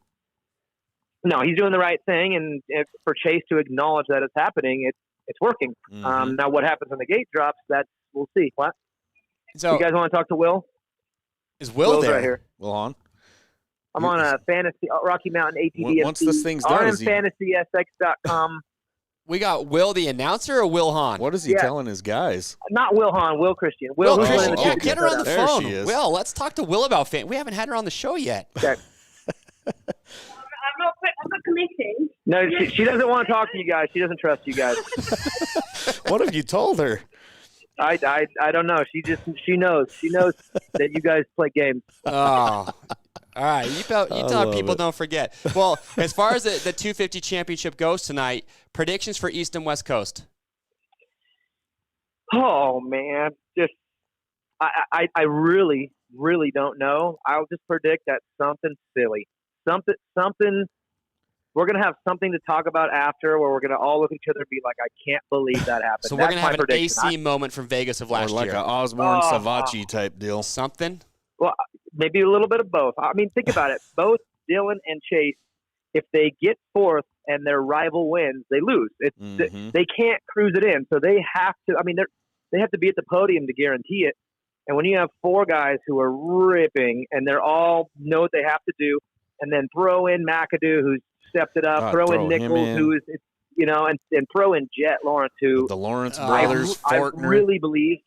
No, he's doing the right thing, and for Chase to acknowledge that it's happening, it's working. Mhm. Now, what happens when the gate drops, we'll see. What? So You guys want to talk to Will? is Will Will's there? right here. Well, on. I'm on a fantasy Rocky Mountain ATV. Once this thing's done, is he- RMFantasySX.com. We got Will the announcer or Will Hahn? What is he Yeah. telling his guys? Not Will Hahn, Will Christian. Will who's Christian. winning the Yeah, championship get her on the There phone. she is. Will, let's talk to Will about fan. We haven't had her on the show yet. Okay. I'm not committing. No, she doesn't want to talk to you guys. She doesn't trust you guys. What have you told her? I don't know. She knows. She knows that you guys play games. Oh. All right. You tell love people it. don't forget. Well, as far as the 250 championship goes tonight, predictions for East and West Coast. Oh man, just I really don't know. I'll just predict that something silly, something. We're gonna have something to talk about after, where we're gonna all look at each other and be like, "I can't believe that happened." So we're That's going to my have an prediction. AC moment from Vegas of Or last like year. a Osborne Oh. Savachi type deal? Something? Well, maybe a little bit of both. I mean, think about it. Both Dylan and Chase, if they get fourth and their rival wins, they lose. Mhm. They can't cruise it in, so they have to. I mean, they have to be at the podium to guarantee it. And when you have four guys who are ripping and they're all know what they have to do, and then throw in McAdoo, who's stepped it up, throw in him Nichols, in. who is, and throw in Jet Lawrence, who The Lawrence I brothers, I Fortner. really believe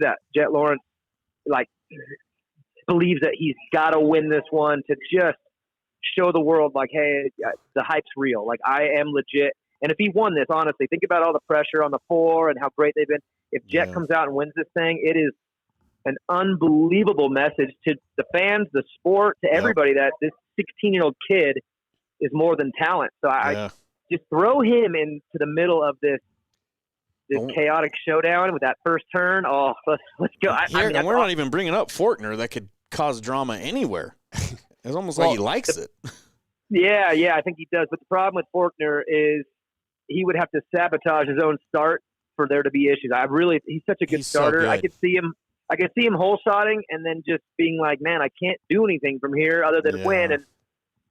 that Jet Lawrence believes that he's got to win this one to just show the world, like, hey, the hype's real. Like, I am legit. And if he won this, honestly, think about all the pressure on the four and how great they've been. If Jet Yeah. comes out and wins this thing, it is an unbelievable message to the fans, the sport, to everybody that this 16-year-old kid is more than talent. So I Yeah. just throw him into the middle of this Oh. chaotic showdown with that first turn. Oh, let's go. I mean, And that's we're not even bringing up Fortner that could cause drama anywhere. It's almost like he likes it. Yeah, I think he does. But the problem with Fortner is he would have to sabotage his own start for there to be issues. He's such a good He's so starter. I good. could see him hole shotting and then just being like, man, I can't do anything from here other than Yeah. win.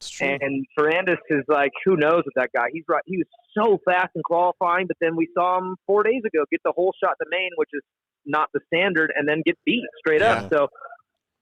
It's true. And Ferrandis is like, who knows with that guy? He's right. He was so fast in qualifying, but then we saw him 4 days ago get the whole shot to main, which is not the standard, and then get beat straight Yeah. up. So,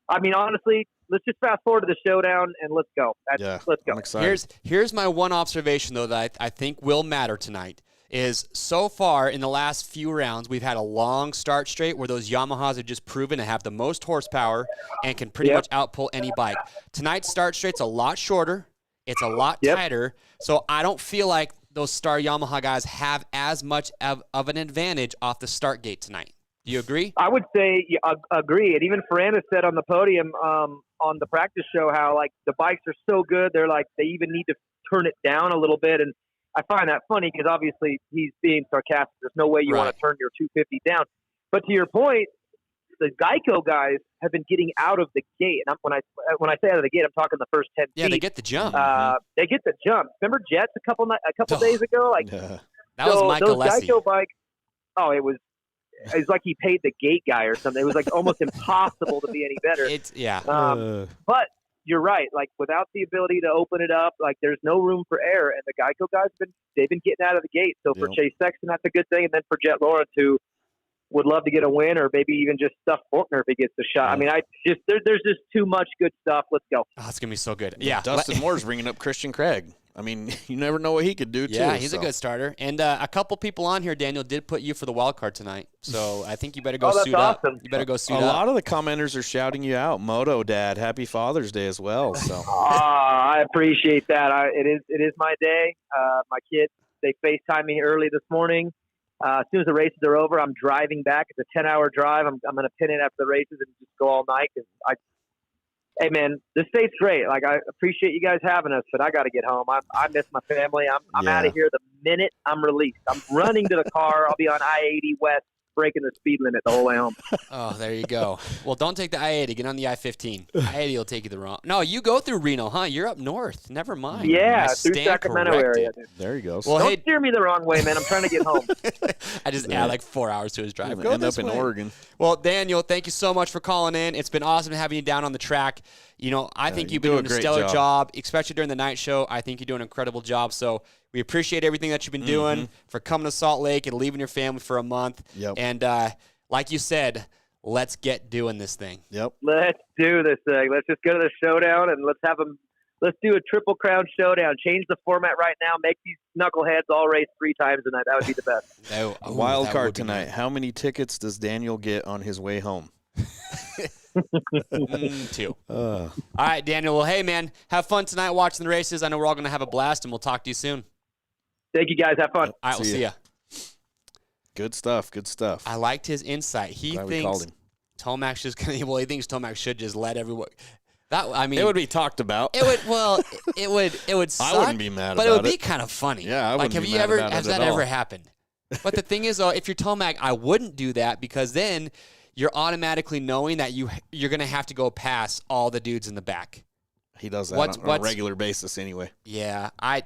I mean, honestly, let's just fast forward to the showdown and let's go. Let's go. I'm excited. Here's my one observation, though, that I think will matter tonight. Is so far in the last few rounds, we've had a long start straight where those Yamahas have just proven to have the most horsepower and can pretty Yep. much outpull any bike. Tonight's start straight's a lot shorter. It's a lot Yep. tighter. So I don't feel like those star Yamaha guys have as much of an advantage off the start gate tonight. Do you agree? I would say agree. And even Ferrandis said on the podium on the practice show how, like, the bikes are so good, they're like, they even need to turn it down a little bit. And I find that funny because obviously he's being sarcastic. There's no way you Right. want to turn your 250 down. But to your point, the Geico guys have been getting out of the gate. And when I say out of the gate, I'm talking the first 10 Yeah, feet. they get the jump. They get the jump. Remember Jets a couple days ago? Like, Yeah. That was Mike those Alessi. Geico bikes. Oh, it was like he paid the gate guy or something. It was like almost impossible to be any better. Yeah. But you're right. Like, without the ability to open it up, like, there's no room for error. And the Geico guys they've been getting out of the gate. So for Yep. Chase Sexton, that's a good thing. And then for Jet Lawrence, who would love to get a win, or maybe even just stuff Faulkner if he gets the shot. I mean, there's just too much good stuff. Let's go. Oh, it's gonna be so good. Yeah. Dustin Moore's bringing up Christian Craig. I mean, you never know what he could do, too. Yeah, he's a so. good starter. And a couple people on here, Daniel, did put you for the wild card tonight. So I think you better go Oh, that's suit up. awesome. You better go suit A up. lot of the commenters are shouting you out. Moto Dad, happy Father's Day as well. So I appreciate that. It is my day. My kids, they FaceTime me early this morning. As soon as the races are over, I'm driving back. It's a 10-hour drive. I'm going to pin it after the races and just go all night. Hey, man, this state's great. Like, I appreciate you guys having us, but I got to get home. I miss my family. I'm Yeah. out of here the minute I'm released. I'm running to the car. I'll be on I-80 West breaking the speed limit the whole way home. Oh, there you go. Well, don't take the I-80. Get on the I-15. I-80 will take you the wrong. No, you go through Reno, huh? You're up north. Never mind. Yeah, I through stand Sacramento corrected. area. Dude. There you go. Well, Don't hey, steer me the wrong way, man. I'm trying to get home. I just add like 4 hours to his drive. Go end this up in way. Oregon. Well, Daniel, thank you so much for calling in. It's been awesome having you down on the track. You know, I think you you've been do a doing a great stellar job. job, especially during the night show. I think you're doing an incredible job. So we appreciate everything that you've been doing for coming to Salt Lake and leaving your family for a month. Yep. And like you said, let's get doing this thing. Yep. Let's do this thing. Let's just go to the showdown and let's do a Triple Crown showdown. Change the format right now. Make these knuckleheads all race 3 times tonight. That would be the best. Wild card tonight. How many tickets does Daniel get on his way home? 2. All right, Daniel. Well, hey, man, have fun tonight watching the races. I know we're all going to have a blast, and we'll talk to you soon. Thank you, guys. Have fun. All right, we'll see ya. Good stuff. Good stuff. I liked his insight. He Glad we called thinks him. Tomac's just going to, well, he thinks Tomac should just let everyone. It would be talked about. It would suck. I wouldn't be mad but about it would be kind of funny. Yeah, I like, wouldn't have be you mad ever, about has it that at ever all. happened? But the thing is, though, if you're Tomac, I wouldn't do that because then you're automatically knowing that you're going to have to go past all the dudes in the back. He does that on a regular basis anyway. Yeah, I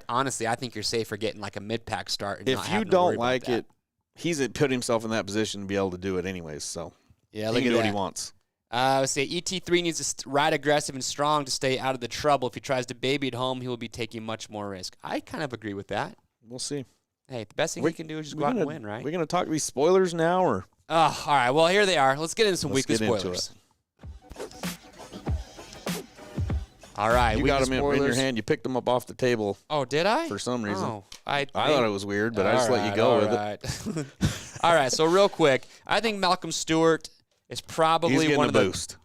think you're safe for getting like a mid-pack start. And not If having you to worry don't about like that. it, he's put himself in that position to be able to do it anyways. So Yeah, he look can at do what that. he wants. Let's say ET3 needs to ride aggressive and strong to stay out of the trouble. If he tries to baby at home, he will be taking much more risk. I kind of agree with that. We'll see. Hey, the best thing he can do is just go out and win, right? We're going to talk these spoilers now, or Oh, all right. Well, here they are. Let's get into some weekly get into spoilers. All right. you weekly got them in your spoilers. hand. You picked them up off the table Oh, did I? for some reason. Oh, I thought it was weird, but I just let you go with it. it. All right. So real quick, I think Malcolm Stewart is probably He's getting one a of the. boost.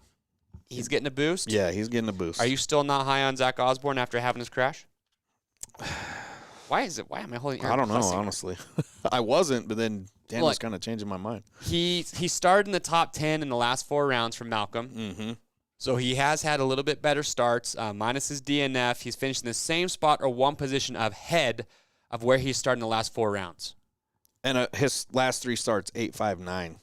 He's getting a boost. Yeah, he's getting a boost. Are you still not high on Zach Osborne after having his crash? Why am I holding? I don't know, fussing? honestly. I wasn't, but then Dan was Look, kind of changing my mind. He started in the top 10 in the last 4 rounds for Malcolm. Mm-hmm. So he has had a little bit better starts, minus his DNF. He's finished in the same spot or one position ahead of where he started in the last 4 rounds. And his last 3 starts, 8-5-9.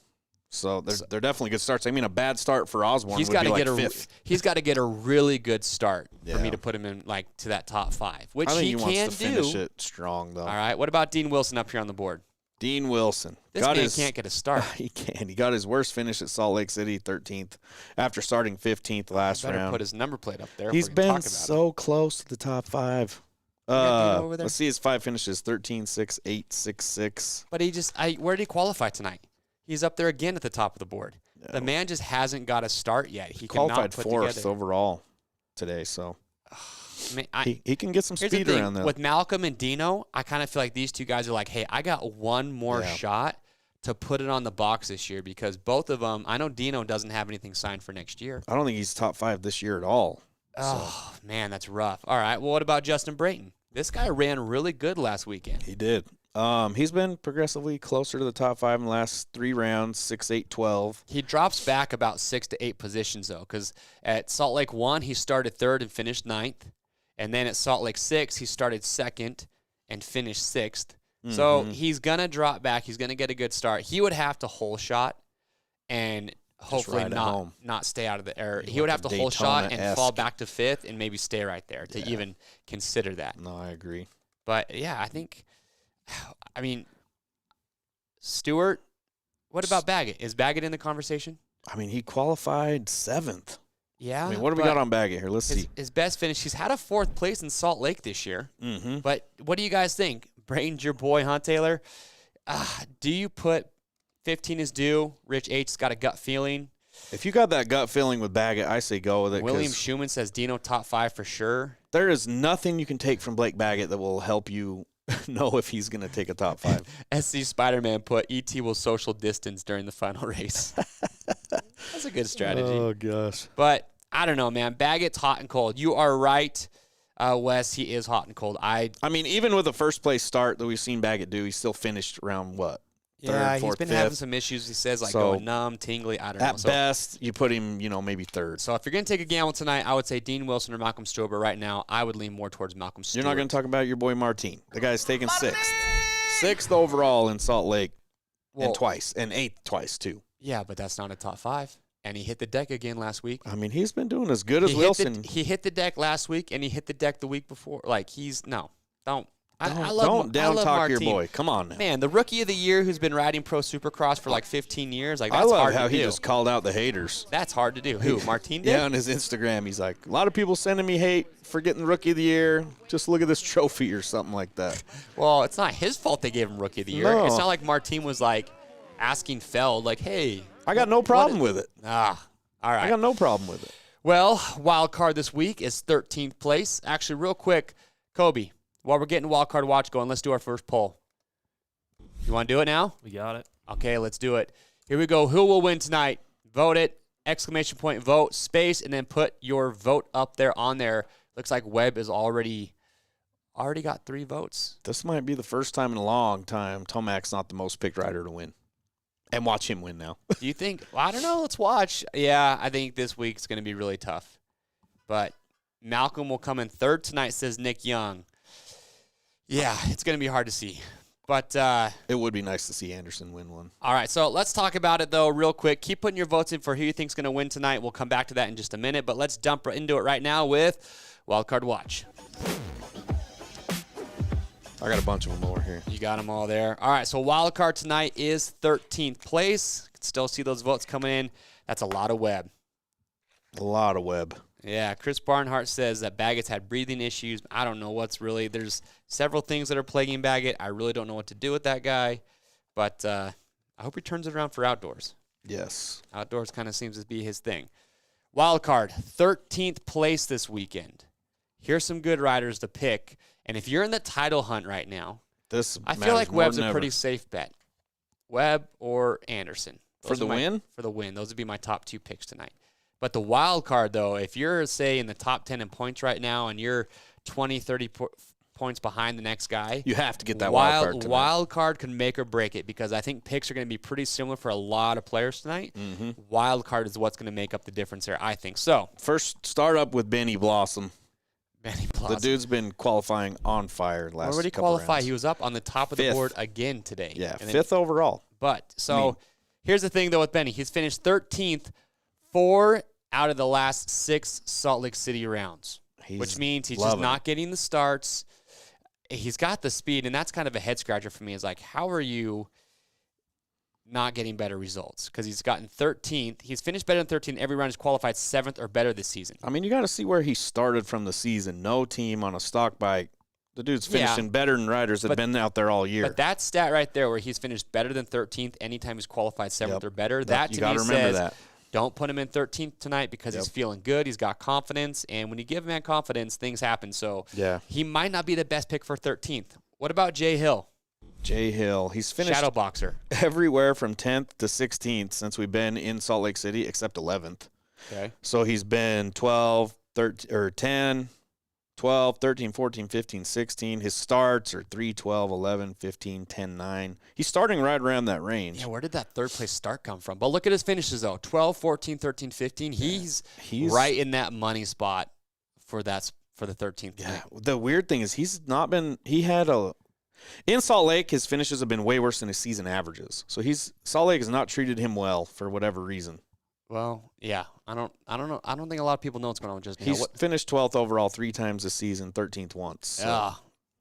So they're definitely good starts. I mean, a bad start for Osborne would be like 5th. He's got to get a really good start Yeah. for me to put him in like to that top 5, which I think he wants can to do. finish it strong, though. All right. What about Dean Wilson up here on the board? Dean Wilson. This man can't get a start. He can. He got his worst finish at Salt Lake City, 13th, after starting 15th last Better round. put his number plate up there. He's if we're gonna been talk about so close to the top 5. got Dean over there? Let's see his 5 finishes: 13-6, 8-6-6. But he just, where did he qualify tonight? He's up there again at the top of the board. Yeah. The man just hasn't got a start yet. He Qualified cannot put 4th together. overall today, so I mean, he can get some here's the speed thing. around that. With Malcolm and Dino, I kind of feel like these two guys are like, hey, I got one more shot to put it on the box this year because both of them, I know Dino doesn't have anything signed for next year. I don't think he's top 5 this year at all. Oh, man, that's rough. All right, well, what about Justin Brayton? This guy ran really good last weekend. He did. He's been progressively closer to the top 5 in the last 3 rounds, 6, 8, 12. He drops back about 6 to 8 positions, though, because at Salt Lake 1, he started 3rd and finished 9th. And then at Salt Lake 6, he started 2nd and finished 6th. So he's going to drop back. He's going to get a good start. He would have to hole shot and hopefully ride it not home. stay out of the air. He like would a have to hole shot and Daytona-esque. fall back to 5th and maybe stay right there to even consider that. No, I agree. But, yeah, I mean, Stewart, what about Baggett? Is Baggett in the conversation? I mean, he qualified 7th. Yeah. I mean, what do we got on Baggett here? Let's see. His best finish, he's had a 4th place in Salt Lake this year. Mm-hmm. But what do you guys think? Brayton's your boy, huh, Taylor? Do you put 15 is due? Rich H's got a gut feeling. If you got that gut feeling with Baggett, I say go with it. William 'cause Schumann says Dino top 5 for sure. there is nothing you can take from Blake Baggett that will help you know if he's going to take a top 5. SC Spider-Man put ET will social distance during the final race. That's a good strategy. Oh, gosh. But I don't know, man. Baggett's hot and cold. You are right, Wes. He is hot and cold. I mean, even with the first place start that we've seen Baggett do, he still finished around what? Yeah, 3rd, 4th, he's been 5th. having some issues. He says, like, So, going numb, tingly. I don't know. At best, you put him, maybe 3rd. So if you're going to take a gamble tonight, I would say Dean Wilson or Malcolm Stewart. But right now, I would lean more towards Malcolm Stewart. You're not going to talk about your boy Martin. The guy's taking 6th. 6th overall in Salt Lake. Well, and twice, and 8th twice, too. Yeah, but that's not a top 5. And he hit the deck again last week. I mean, he's been doing as good as Wilson. He hit the deck last week, and he hit the deck the week before. Like, don't down talk Martin. your boy. Come on now. Man, the rookie of the year who's been riding Pro Supercross for like 15 years. Like, that's I love hard how to do. he just called out the haters. That's hard to do. Who, Martin did? Yeah, on his Instagram, he's like, a lot of people sending me hate for getting the rookie of the year. Just look at this trophy or something like that. Well, it's not his fault they gave him rookie of the year. No. It's not like Martin was like asking Feld, like, hey. I got no problem with it. All right. I got no problem with it. Well, wild card this week is 13th place. Actually, real quick, Kobe, while we're getting wild card watch going, let's do our first poll. You want to do it now? We got it. Okay, let's do it. Here we go. Who will win tonight? Vote it. ! Vote, space, and then put your vote up there on there. Looks like Webb is already got 3 votes. This might be the first time in a long time TOMAC's not the most picked rider to win. And watch him win now. Do you think? Well, I don't know. Let's watch. Yeah, I think this week's going to be really tough. But Malcolm will come in 3rd tonight, says Nick Young. Yeah, it's going to be hard to see. But it would be nice to see Anderson win one. All right, so let's talk about it, though, real quick. Keep putting your votes in for who you think's going to win tonight. We'll come back to that in just a minute. But let's jump into it right now with Wildcard Watch. I got a bunch of them over here. You got them all there. All right, so wild card tonight is 13th place. Can still see those votes coming in. That's a lot of Webb. A lot of Webb. Yeah, Chris Barnhart says that Baggett's had breathing issues. I don't know what's really. There's several things that are plaguing Baggett. I really don't know what to do with that guy. But I hope he turns it around for outdoors. Yes. Outdoors kind of seems to be his thing. Wild card, 13th place this weekend. Here's some good riders to pick. And if you're in the title hunt right now, I feel like Webb's a pretty safe bet. Webb or Anderson. For the win? For the win. Those would be my top 2 picks tonight. But the wild card, though, if you're, say, in the top 10 in points right now and you're 20, 30 points behind the next guy, you have to get that wild card tonight. Wild card can make or break it because I think picks are going to be pretty similar for a lot of players tonight. Mm-hmm. Wild card is what's going to make up the difference there, I think. So first, start up with Benny Blossom. Benny Blossom. The dude's been qualifying on fire last Where did he couple qualify? rounds. He was up on the top of the board again today. Yeah, 5th overall. But, so, here's the thing, though, with Benny. He's finished 13th 4 out of the last 6 Salt Lake City rounds, which means he's just not getting the starts. He's got the speed, and that's kind of a head-scratcher for me. Is like, how are you not getting better results? Because he's gotten 13th. He's finished better than 13th every round. He's qualified 7th or better this season. I mean, you got to see where he started from the season. No team on a stock bike. The dude's finishing better than riders that have been out there all year. But that stat right there where he's finished better than 13th anytime he's qualified 7th or better, that to me says don't put him in 13th tonight because he's feeling good. He's got confidence. And when you give a man confidence, things happen. So he might not be the best pick for 13th. What about Jay Hill? Jay Hill. He's finished Shadow Boxer everywhere from 10th to 16th since we've been in Salt Lake City except 11th. Okay. So he's been 12, 13, or 10, 12, 13, 14, 15, 16. His starts are 3, 12, 11, 15, 10, 9. He's starting right around that range. Yeah, where did that 3rd place start come from? But look at his finishes, though. 12, 14, 13, 15. He's right in that money spot for the 13th. Yeah. The weird thing is he's not been – in Salt Lake, his finishes have been way worse than his season averages. So Salt Lake has not treated him well for whatever reason. Well, yeah, I don't know. I don't think a lot of people know what's going on with Justin Hill. He's finished 12th overall 3 times this season, 13th once. So yeah,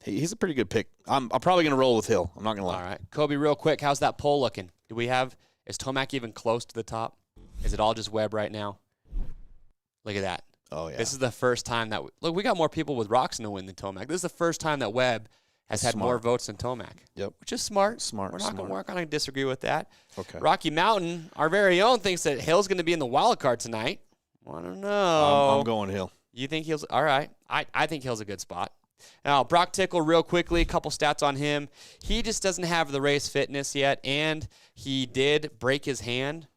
he's a pretty good pick. I'm probably going to roll with Hill. I'm not going to lie. All right, Kobe, real quick, how's that poll looking? Is TOMAC even close to the top? Is it all just Webb right now? Look at that. Oh yeah. This is the first time that we got more people with ROCZEN to win than TOMAC. This is the first time that Webb has had more votes than TOMAC. Yep. Which is smart. We're not going to disagree with that. Okay. Rocky Mountain, our very own, thinks that Hill's going to be in the wild card tonight. I don't know. I'm going Hill. You think Hill's all right? I think Hill's a good spot. Now, Brock Tickle, real quickly, a couple stats on him. He just doesn't have the race fitness yet, and he did break his hand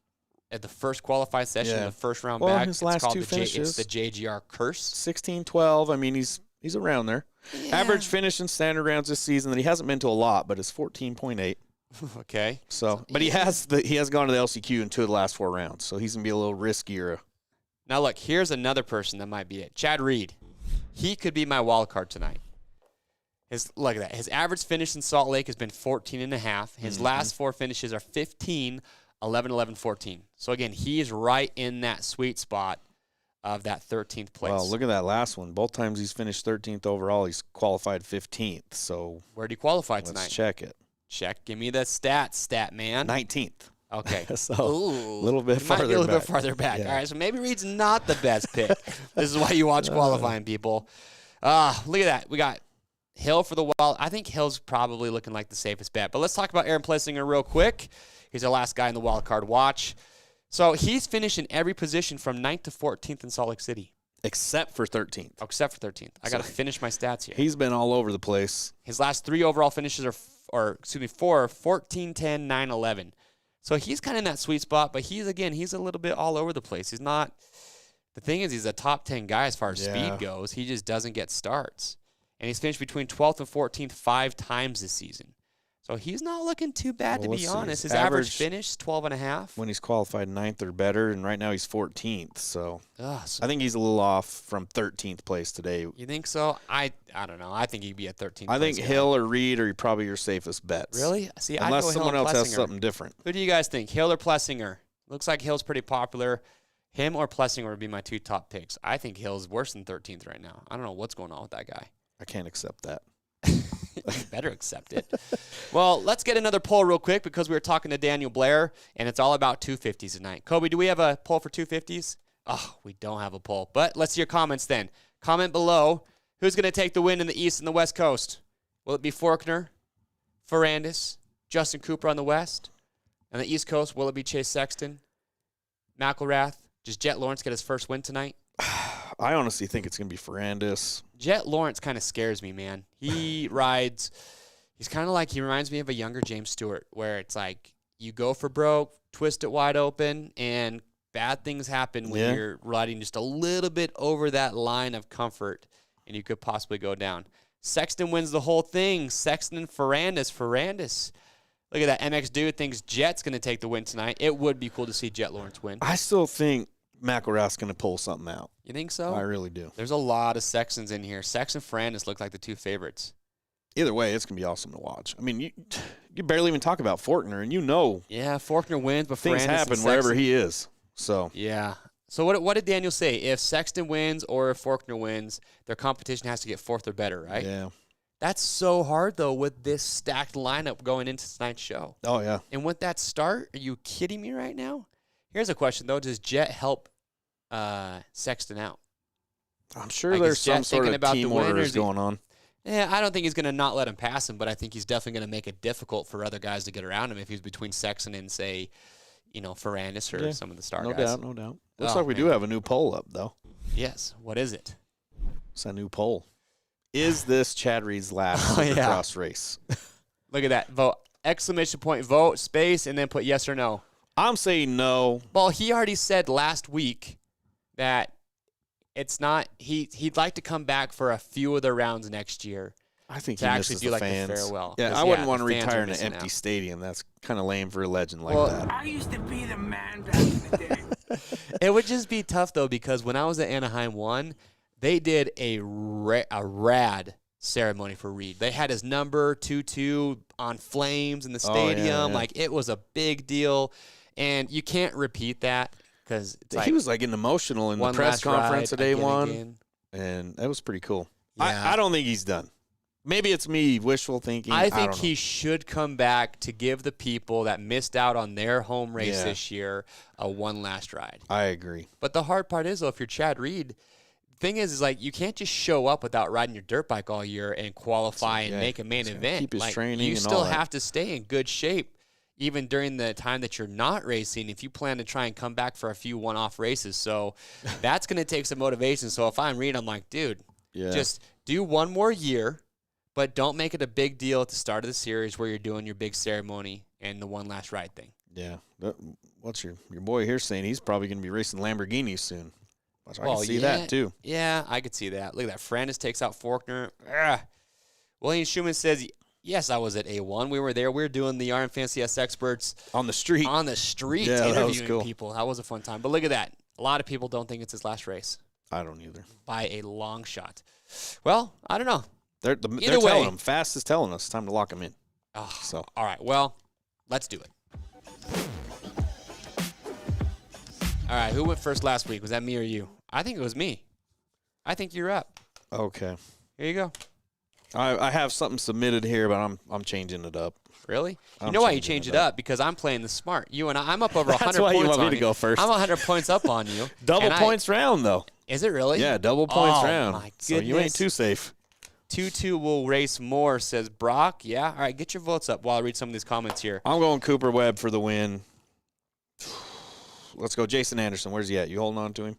at the first qualified session, the first round back. His last two It's finishes. the JGR curse. 16-12. I mean, he's around there. Yeah. Average finish in standard rounds this season that he hasn't been to a lot, but it's 14.8. Okay. But he has gone to the LCQ in 2 of the last 4 rounds, so he's gonna be a little riskier. Now look, here's another person that might be it. Chad Reed. He could be my wild card tonight. Look at that. His average finish in Salt Lake has been 14.5. His last 4 finishes are 15, 11, 11, 14. So, again, he's right in that sweet spot of that 13th place. Well, look at that last one. Both times he's finished 13th overall. He's qualified 15th. So where'd he qualify tonight? let's check it. Check. Give me the stat man. 19th. Okay. So Ooh, a little bit farther might be a little back. bit farther back. Yeah. All right, so maybe Reed's not the best pick. This is why you watch qualifying, people. Look at that. We got Hill for the wild. I think Hill's probably looking like the safest bet. But let's talk about Aaron Plessinger real quick. He's our last guy in the wild card watch. So he's finished in every position from 9th to 14th in Salt Lake City. Except for 13th. Oh, except for 13th. I got to finish my stats here. He's been all over the place. His last 3 overall finishes are 4, 14, 10, 9, 11. So he's kind of in that sweet spot, but he's a little bit all over the place. He's not – the thing is he's a top 10 guy as far as speed goes. He just doesn't get starts. And he's finished between 12th and 14th 5 times this season. So he's not looking too bad, to be honest. His average finish, 12.5. When he's qualified 9th or better, and right now he's 14th. So So I think he's a little off from 13th place today. you think so? I don't know. I think he'd be at 13th. I think place Hill or Reed are probably your safest bets. Really? See, I'd Unless go Hill someone and else has Plessinger. something different. Who do you guys think, Hill or Plessinger? Looks like Hill's pretty popular. Him or Plessinger would be my 2 top picks. I think Hill's worse than 13th right now. I don't know what's going on with that guy. I can't accept that. You better accept it. Well, let's get another poll real quick because we were talking to Daniel Blair, and it's all about 250s tonight. Kobe, do we have a poll for 250s? Oh, we don't have a poll. But let's see your comments then. Comment below. Who's going to take the win in the East and the West Coast? Will it be Faulkner, Ferrandis, Justin Cooper on the West? On the East Coast, will it be Chase Sexton, McElrath? Does Jet Lawrence get his first win tonight? I honestly think it's going to be Ferrandis. Jet Lawrence kind of scares me, man. He rides – he's kind of like – he reminds me of a younger James Stewart where it's like you go for broke, twist it wide open, and bad things happen when you're riding just a little bit over that line of comfort, and you could possibly go down. Sexton wins the whole thing. Sexton and Ferrandis. Look at that. MX Dude thinks Jet's going to take the win tonight. It would be cool to see Jet Lawrence win. I still think McElrath's going to pull something out. You think so? I really do. There's a lot of Sextons in here. Sexton and Ferrandis look like the 2 favorites. Either way, it's going to be awesome to watch. I mean, you barely even talk about Faulkner, and you know Yeah, Faulkner wins, but things Ferrandis happen and wherever Sexton- he is. So Yeah. So what did Daniel say? If Sexton wins or if Faulkner wins, their competition has to get 4th or better, right? yeah. That's so hard, though, with this stacked lineup going into tonight's show. Oh, yeah. And with that start, are you kidding me right now? Here's a question, though. Does Jet help Sexton out? I'm sure Like, there's is Jet some sort thinking of about the team win, or orders is he- going on. Yeah, I don't think he's going to not let him pass him, but I think he's definitely going to make it difficult for other guys to get around him if he's between Sexton and, say, Ferrandis or some of the star No guys. doubt, no doubt. Looks Oh, like we do man. have a new poll up, though. Yes. What is it? It's a new poll. Is this Chad Reed's last Oh, yeah. Supercross race? Look at that. Vote. Exclamation point, vote, space, and then put yes or no. I'm saying no. Well, he already said last week that it's not he'd like to come back for a few of the rounds next year. I think To he actually misses do the like the fans. farewell, Yeah, 'cause, I wouldn't want to the fans retire are in an missing empty out. stadium. That's kind of lame for a legend like Well, that. I used to be the man back in the day. It would just be tough though because when I was at Anaheim 1, they did a rad ceremony for Reed. They had his number 22 on flames in the Oh, yeah, stadium. yeah. Like it was a big deal, and you can't repeat that because He was like getting emotional in the one press last conference ride, at day again, one, again. and that was pretty cool. Yeah. I don't think he's done. Maybe it's me wishful thinking. I think don't know. he should come back to give the people that missed out on their home race Yeah. this year a one last ride. I agree. But the hard part is, though, if you're Chad Reed, the thing is like you can't just show up without riding your dirt bike all year and qualify and yeah, make a main he's gotta event. keep his Like, training you and still all that. have to stay in good shape even during the time that you're not racing if you plan to try and come back for a few one-off races. So that's going to take some motivation. So if I'm Reed, I'm like, dude, Yeah. just do one more year, but don't make it a big deal at the start of the series where you're doing your big ceremony and the one last ride thing. Yeah. What's your boy here saying he's probably going to be racing Lamborghinis soon? I can see that too. Yeah, I could see that. Look at that. Ferrandis takes out Faulkner. William Schumann says, yes, I was at A1. We were there. We were doing the RMFantasySXperts On the street. on the street Yeah, that was interviewing cool. people. That was a fun time. But look at that. A lot of people don't think it's his last race I don't either. by a long shot. Well, I don't know. They're Either way. telling them. Fast is telling us. Time to lock them in. Oh, So. all right. Well, let's do it. All right. Who went first last week? Was that me or you? I think it was me. I think you're up. Okay. Here you go. I have something submitted here, but I'm changing it up. Really? You I'm know why you changing change it it up? Because I'm playing the smart. You and I'm up over 100 That's why points you want me on to you. go first. I'm 100 points up on you. Double And points round, though. Is it really? Yeah, double points Oh, round. my So you ain't goodness. too safe. 2-2 will race more, says Brock. Yeah. All right. Get your votes up while I read some of these comments here. I'm going Cooper Webb for the win. Let's go Jason Anderson. Where's he at? You holding on to him?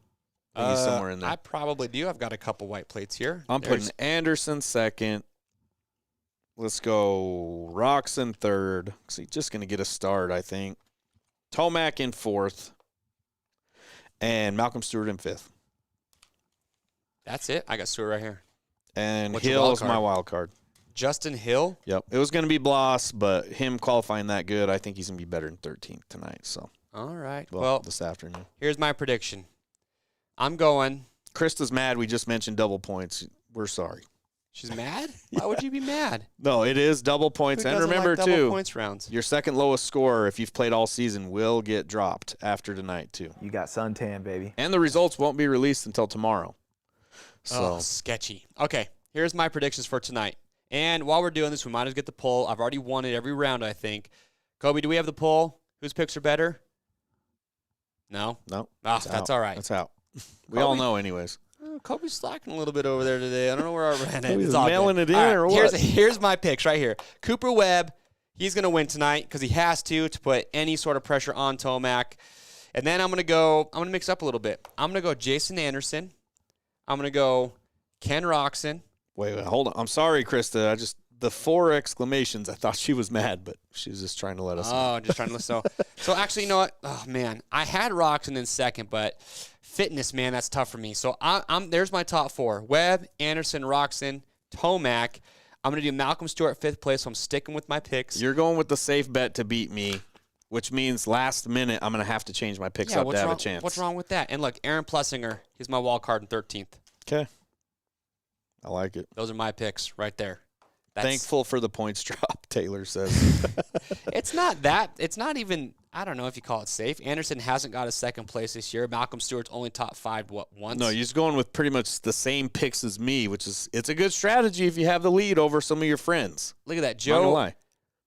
I think he's somewhere in there. I probably do. I've got a couple white plates here. I'm putting Anderson second. Let's go ROCZEN third, because he's just going to get a start, I think. TOMAC in fourth. And Malcolm Stewart in fifth. That's it. I got Stewart right here. And What's your Hill wild is my card? wild card. Justin Hill. Yep. It was going to be BLOSS, but him qualifying that good, I think he's going to be better than 13th tonight. So, All right. well, Well, this afternoon. here's my prediction. I'm going. Krista's mad. We just mentioned double points. We're sorry. She's mad? Why would you be mad? No, it is double points. Who And doesn't remember, like double too, points rounds? your second lowest scorer, if you've played all season, will get dropped after tonight, too. You got suntan, baby. And the results won't be released until tomorrow. So, Oh, sketchy. Okay, here's my predictions for tonight. And while we're doing this, we might as well get the poll. I've already won it every round, I think. Kobe, do we have the poll? Whose picks are better? No? no. Ah, it's that's out. all right. That's out. We all know anyways. Oh, Kobe's slacking a little bit over there today. I don't know where I ran it. Kobe's It's all mailing good. it in All right, or what? Here's my picks right here. Cooper Webb, he's going to win tonight because he has to put any sort of pressure on Tomac. And then I'm going to mix up a little bit. I'm going to go Jason Anderson. I'm going to go Ken Roxon. Wait, hold on. I'm sorry, Krista. The 4 exclamations, I thought she was mad, but she was just trying to let us know. Oh, just trying to listen. So actually, you know what? Oh, man. I had Roxon in second, but fitness, man, that's tough for me. So there's my top 4. Webb, Anderson, Roxon, Tomac. I'm going to do Malcolm Stewart 5th place, so I'm sticking with my picks. You're going with the safe bet to beat me, which means last minute I'm going to have to change my picks up to have a chance. What's wrong with that? And look, Aaron Plessinger, he's my wild card in 13th. Okay. I like it. Those are my picks right there. Thankful for the points drop, Taylor says. It's not that. It's not even, I don't know if you call it safe. Anderson hasn't got a second place this year. Malcolm Stewart's only top 5, once? No, you're just going with pretty much the same picks as me, which is, it's a good strategy if you have the lead over some of your friends. Look at that. Not gonna Joe lie.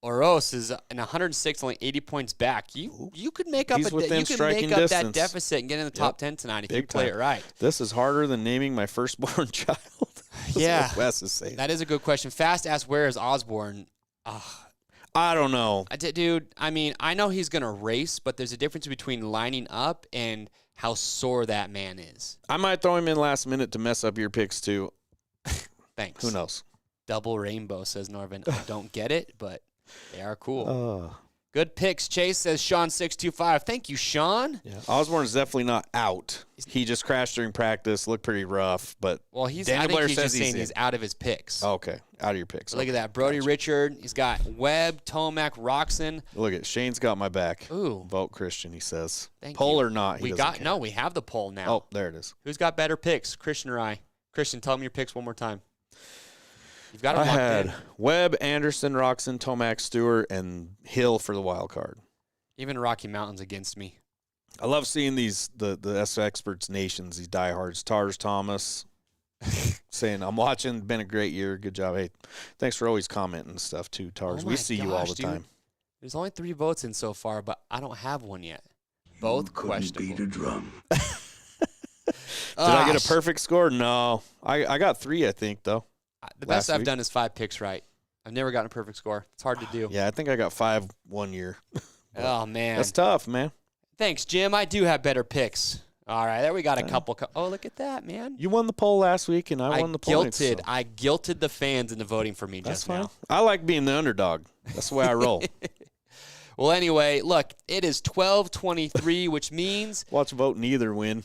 Oros is in 106, only 80 points back. You could make up He's within you can striking make up distance. that deficit and get in the top 10 tonight if you Big play time. it right. This is harder than naming my firstborn child. That's Yeah. what Wes is saying. That is a good question. Fast asks, where is Osborne? I don't know. Dude, I mean, I know he's going to race, but there's a difference between lining up and how sore that man is. I might throw him in last minute to mess up your picks, too. Thanks. Who knows? Double rainbow, says Norvin. I don't get it, but they are cool. Good picks, Chase, says Sean625. Thank you, Sean. Yeah. Osborne is definitely not out. He just crashed during practice, looked pretty rough, but Well, I think Blair he's says just saying in. he's out of his picks. Okay, out of your picks. Look at that. Brody Richard. He's got Webb, Tomac, Roxon. Look at Shane's got my back. Ooh. Vote Christian, he says. Thank Poll you. or not, he We doesn't got care. no. We have the poll now. Oh, there it is. Who's got better picks, Christian or I? Christian, tell me your picks one more time. You've got I them locked had in. Webb, Anderson, Roxon, Tomac, Stewart, and Hill for the wild card. Even Rocky Mountain's against me. I love seeing the SXperts nations, these diehards. Tars Thomas saying, I'm watching, been a great year. Good job. Hey, thanks for always commenting and stuff too, Tars. Oh We my see you all gosh, the dude. time. There's only 3 votes in so far, but I don't have one yet. Both questionable. Beat a drum. Did I get a perfect score? No. I got 3, I think, though. The best last I've week? done is 5 picks right. I've never gotten a perfect score. It's hard to do. Yeah, I think I got 5 one year. Oh, man. That's tough, man. Thanks, Jim. I do have better picks. All right, there we got a couple. Oh, look at that, man. You won the poll last week, and I won the points. So I guilted the fans into voting for me that's just fine. now. I like being the underdog. That's the way I roll. Well, anyway, look, it is 12:23, which means Watch vote neither win.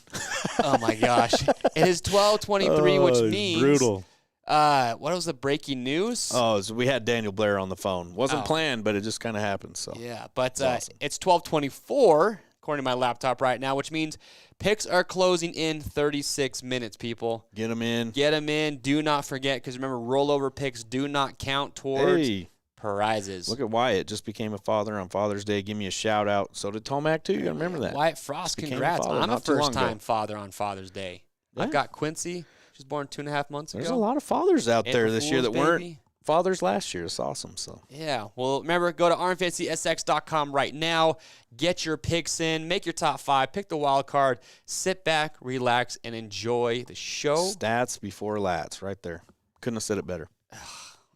oh my gosh, it is 12:23, which it's means brutal. What was the breaking news? Oh, so we had Daniel Blair on the phone. Wasn't Oh. planned, but it just kind of happened. So Yeah, but awesome. it's 12:24. according to my laptop right now, which means picks are closing in 36 minutes, people. Get them in. Get them in. Do not forget, because remember, rollover picks do not count towards prizes. Look at Wyatt. Just became a father on Father's Day. Give me a shout out. So did Tomac, too. You got to remember that. Wyatt Frost, Just congrats. became a father I'm a not too long first-time ago. father on Father's Day. Yeah. I've got Quincy. She was born 2.5 months ago. There's a lot of fathers out there April this year that Fool's weren't baby. fathers last year. It's awesome. So Yeah. Well, remember, go to RMFantasysX.com right now. Get your picks in. Make your top 5. Pick the wild card. Sit back, relax, and enjoy the show. stats before lats right there. Couldn't have said it better.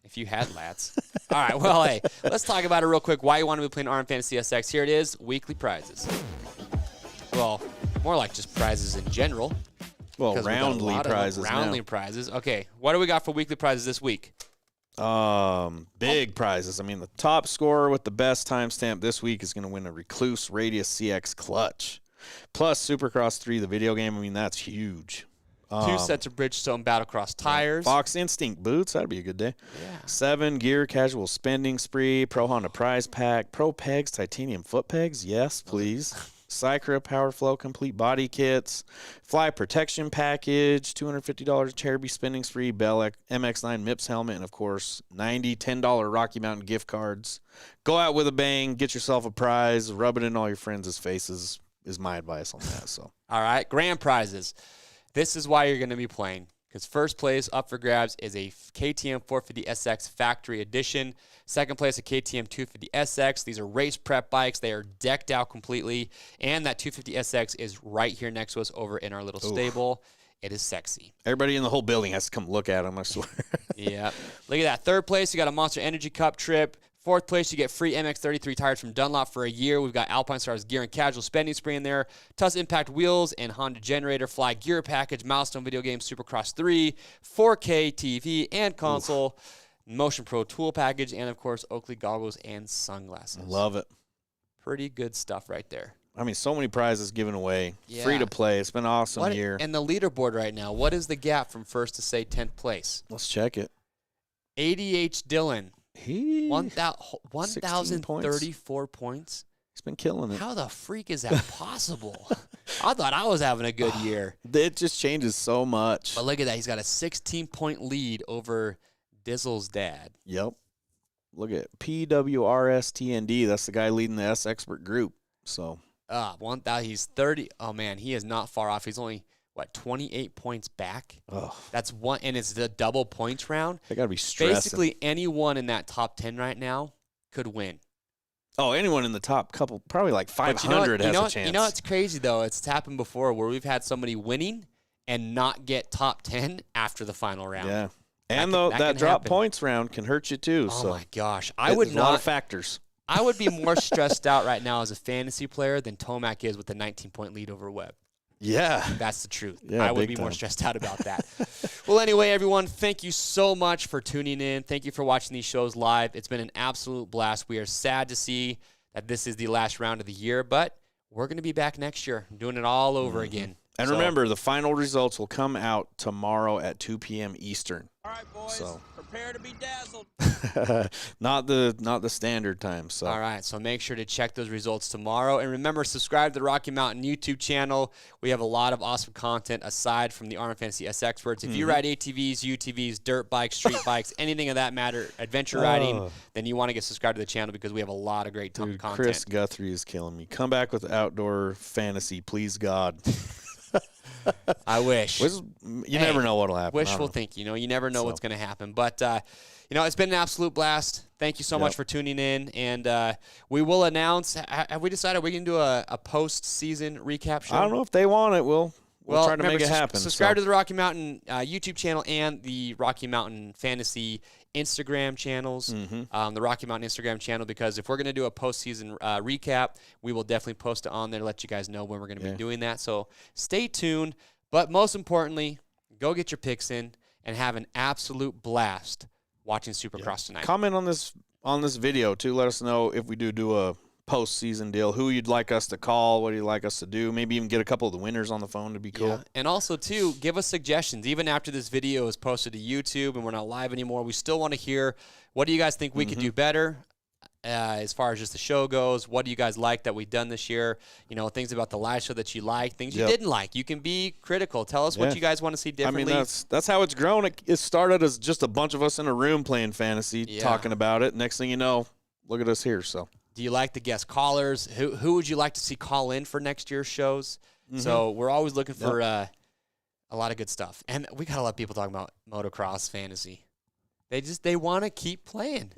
If you had lats. All right. Well, hey, let's talk about it real quick. Why you want to be playing RMFantasySX. Here it is. Weekly prizes. Well, more like just prizes in general. Well, 'cause we got a roundly lot of prizes roundly now. prizes. Okay. What do we got for weekly prizes this week? Big prizes. I mean, the top scorer with the best timestamp this week is going to win a Recluse Radius CX clutch. Plus Supercross 3, the video game. I mean, that's huge. 2 sets of Bridgestone Battlecross tires. Fox Instinct boots. That'd be a good day. Yeah. 7 gear casual spending spree. Pro Honda prize pack. Pro pegs, titanium foot pegs. Yes, please. Cycra Power Flow complete body kits. Fly protection package. $250 Cherubi spending spree. Bell MX9 MIPS helmet. And, of course, $10 Rocky Mountain gift cards. Go out with a bang. Get yourself a prize. Rub it in all your friends' faces is my advice on that. So. All right. Grand prizes. This is why you're going to be playing, because first place up for grabs is a KTM 450SX Factory Edition. Second place, a KTM 250SX. These are race prep bikes. They are decked out completely. And that 250SX is right here next to us over in our little stable. It is sexy. Everybody in the whole building has to come look at them, I swear. Yeah. Look at that. Third place, you got a Monster Energy Cup trip. Fourth place, you get free MX-33 tires from Dunlop for a year. We've got Alpine Stars gear and casual spending spree in there. Tuss Impact wheels and Honda generator, Fly gear package, Milestone video game, Supercross 3, 4K TV and console, Motion Pro tool package, and, of course, Oakley goggles and sunglasses. Love it. Pretty good stuff right there. I mean, so many prizes given away. Yeah. Free to play. It's been an awesome year. And the leaderboard right now, what is the gap from first to, say, 10th place? Let's check it. ADH Dillon. He 1,034 points. He's been killing it. How the freak is that possible? I thought I was having a good year. It just changes so much. But look at that. He's got a 16-point lead over Dizzle's dad. Yep. Look at PWRSTND. That's the guy leading the SXpert group. So 1,000. He's 30. Oh, man, he is not far off. He's only, 28 points back? oh, That's one, and it's the double points round. they got to be stressing. Basically, anyone in that top 10 right now could win. Oh, anyone in the top couple, probably like 500 has a chance. You know what's crazy, though? It's happened before where we've had somebody winning and not get top 10 after the final round. Yeah. And that that can drop happen. points round can hurt you too. Oh, so my gosh. I would there's a lot of not. factors. I would be more stressed out right now as a fantasy player than Tomac is with a 19-point lead over Webb. Yeah. That's the truth. Yeah, I would big be more time. stressed out about that. Well, anyway, everyone, thank you so much for tuning in. Thank you for watching these shows live. It's been an absolute blast. We are sad to see that this is the last round of the year, but we're going to be back next year doing it all over again. And So- remember, the final results will come out tomorrow at 2 p.m. Eastern. All right, boys. So. Prepare to be dazzled. not the standard time. So All right, so make sure to check those results tomorrow. And remember, subscribe to the Rocky Mountain YouTube channel. We have a lot of awesome content aside from the RMFantasySXperts. If you ride ATVs, UTVs, dirt bikes, street bikes, anything of that matter, adventure riding, then you want to get subscribed to the channel because we have a lot of great Dude, content. Chris Guthrie is killing me. Come back with outdoor fantasy, please God. I wish. You never know what'll happen. I Wishful don't know. thinking. You never know So. what's going to happen. But, it's been an absolute blast. Thank you so much for tuning in. And we will announce. Have we decided we're going to do a post-season recap show? I don't know if they want it. We'll try to remember, make it happen. Subscribe to the Rocky Mountain YouTube channel and the Rocky Mountain Fantasy Instagram channels, the Rocky Mountain Instagram channel, because if we're going to do a postseason recap, we will definitely post it on there to let you guys know when we're going to be doing that. So stay tuned. But most importantly, go get your picks in and have an absolute blast watching Supercross tonight. Comment on this video too. Let us know if we do a postseason deal. Who you'd like us to call? What do you like us to do? Maybe even get a couple of the winners on the phone to be cool. Yeah. And also, too, give us suggestions. Even after this video is posted to YouTube and we're not live anymore, we still want to hear, what do you guys think we could do better? as far as just the show goes. What do you guys like that we've done this year? You know, things about the live show that you like, things you didn't like. You can be critical. Tell us what you guys want to see differently. I mean, that's how it's grown. It started as just a bunch of us in a room playing fantasy, talking about it. Next thing you know, look at us here. So, do you like the guest callers? Who would you like to see call in for next year's shows? So we're always looking for a lot of good stuff. And we got a lot of people talking about motocross fantasy. They want to keep playing.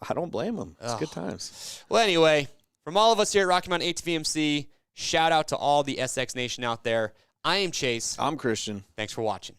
I don't blame them. It's good times. Well, anyway, from all of us here at Rocky Mountain ATVMC, shout out to all the SX Nation out there. I am Chase. I'm Christian. Thanks for watching.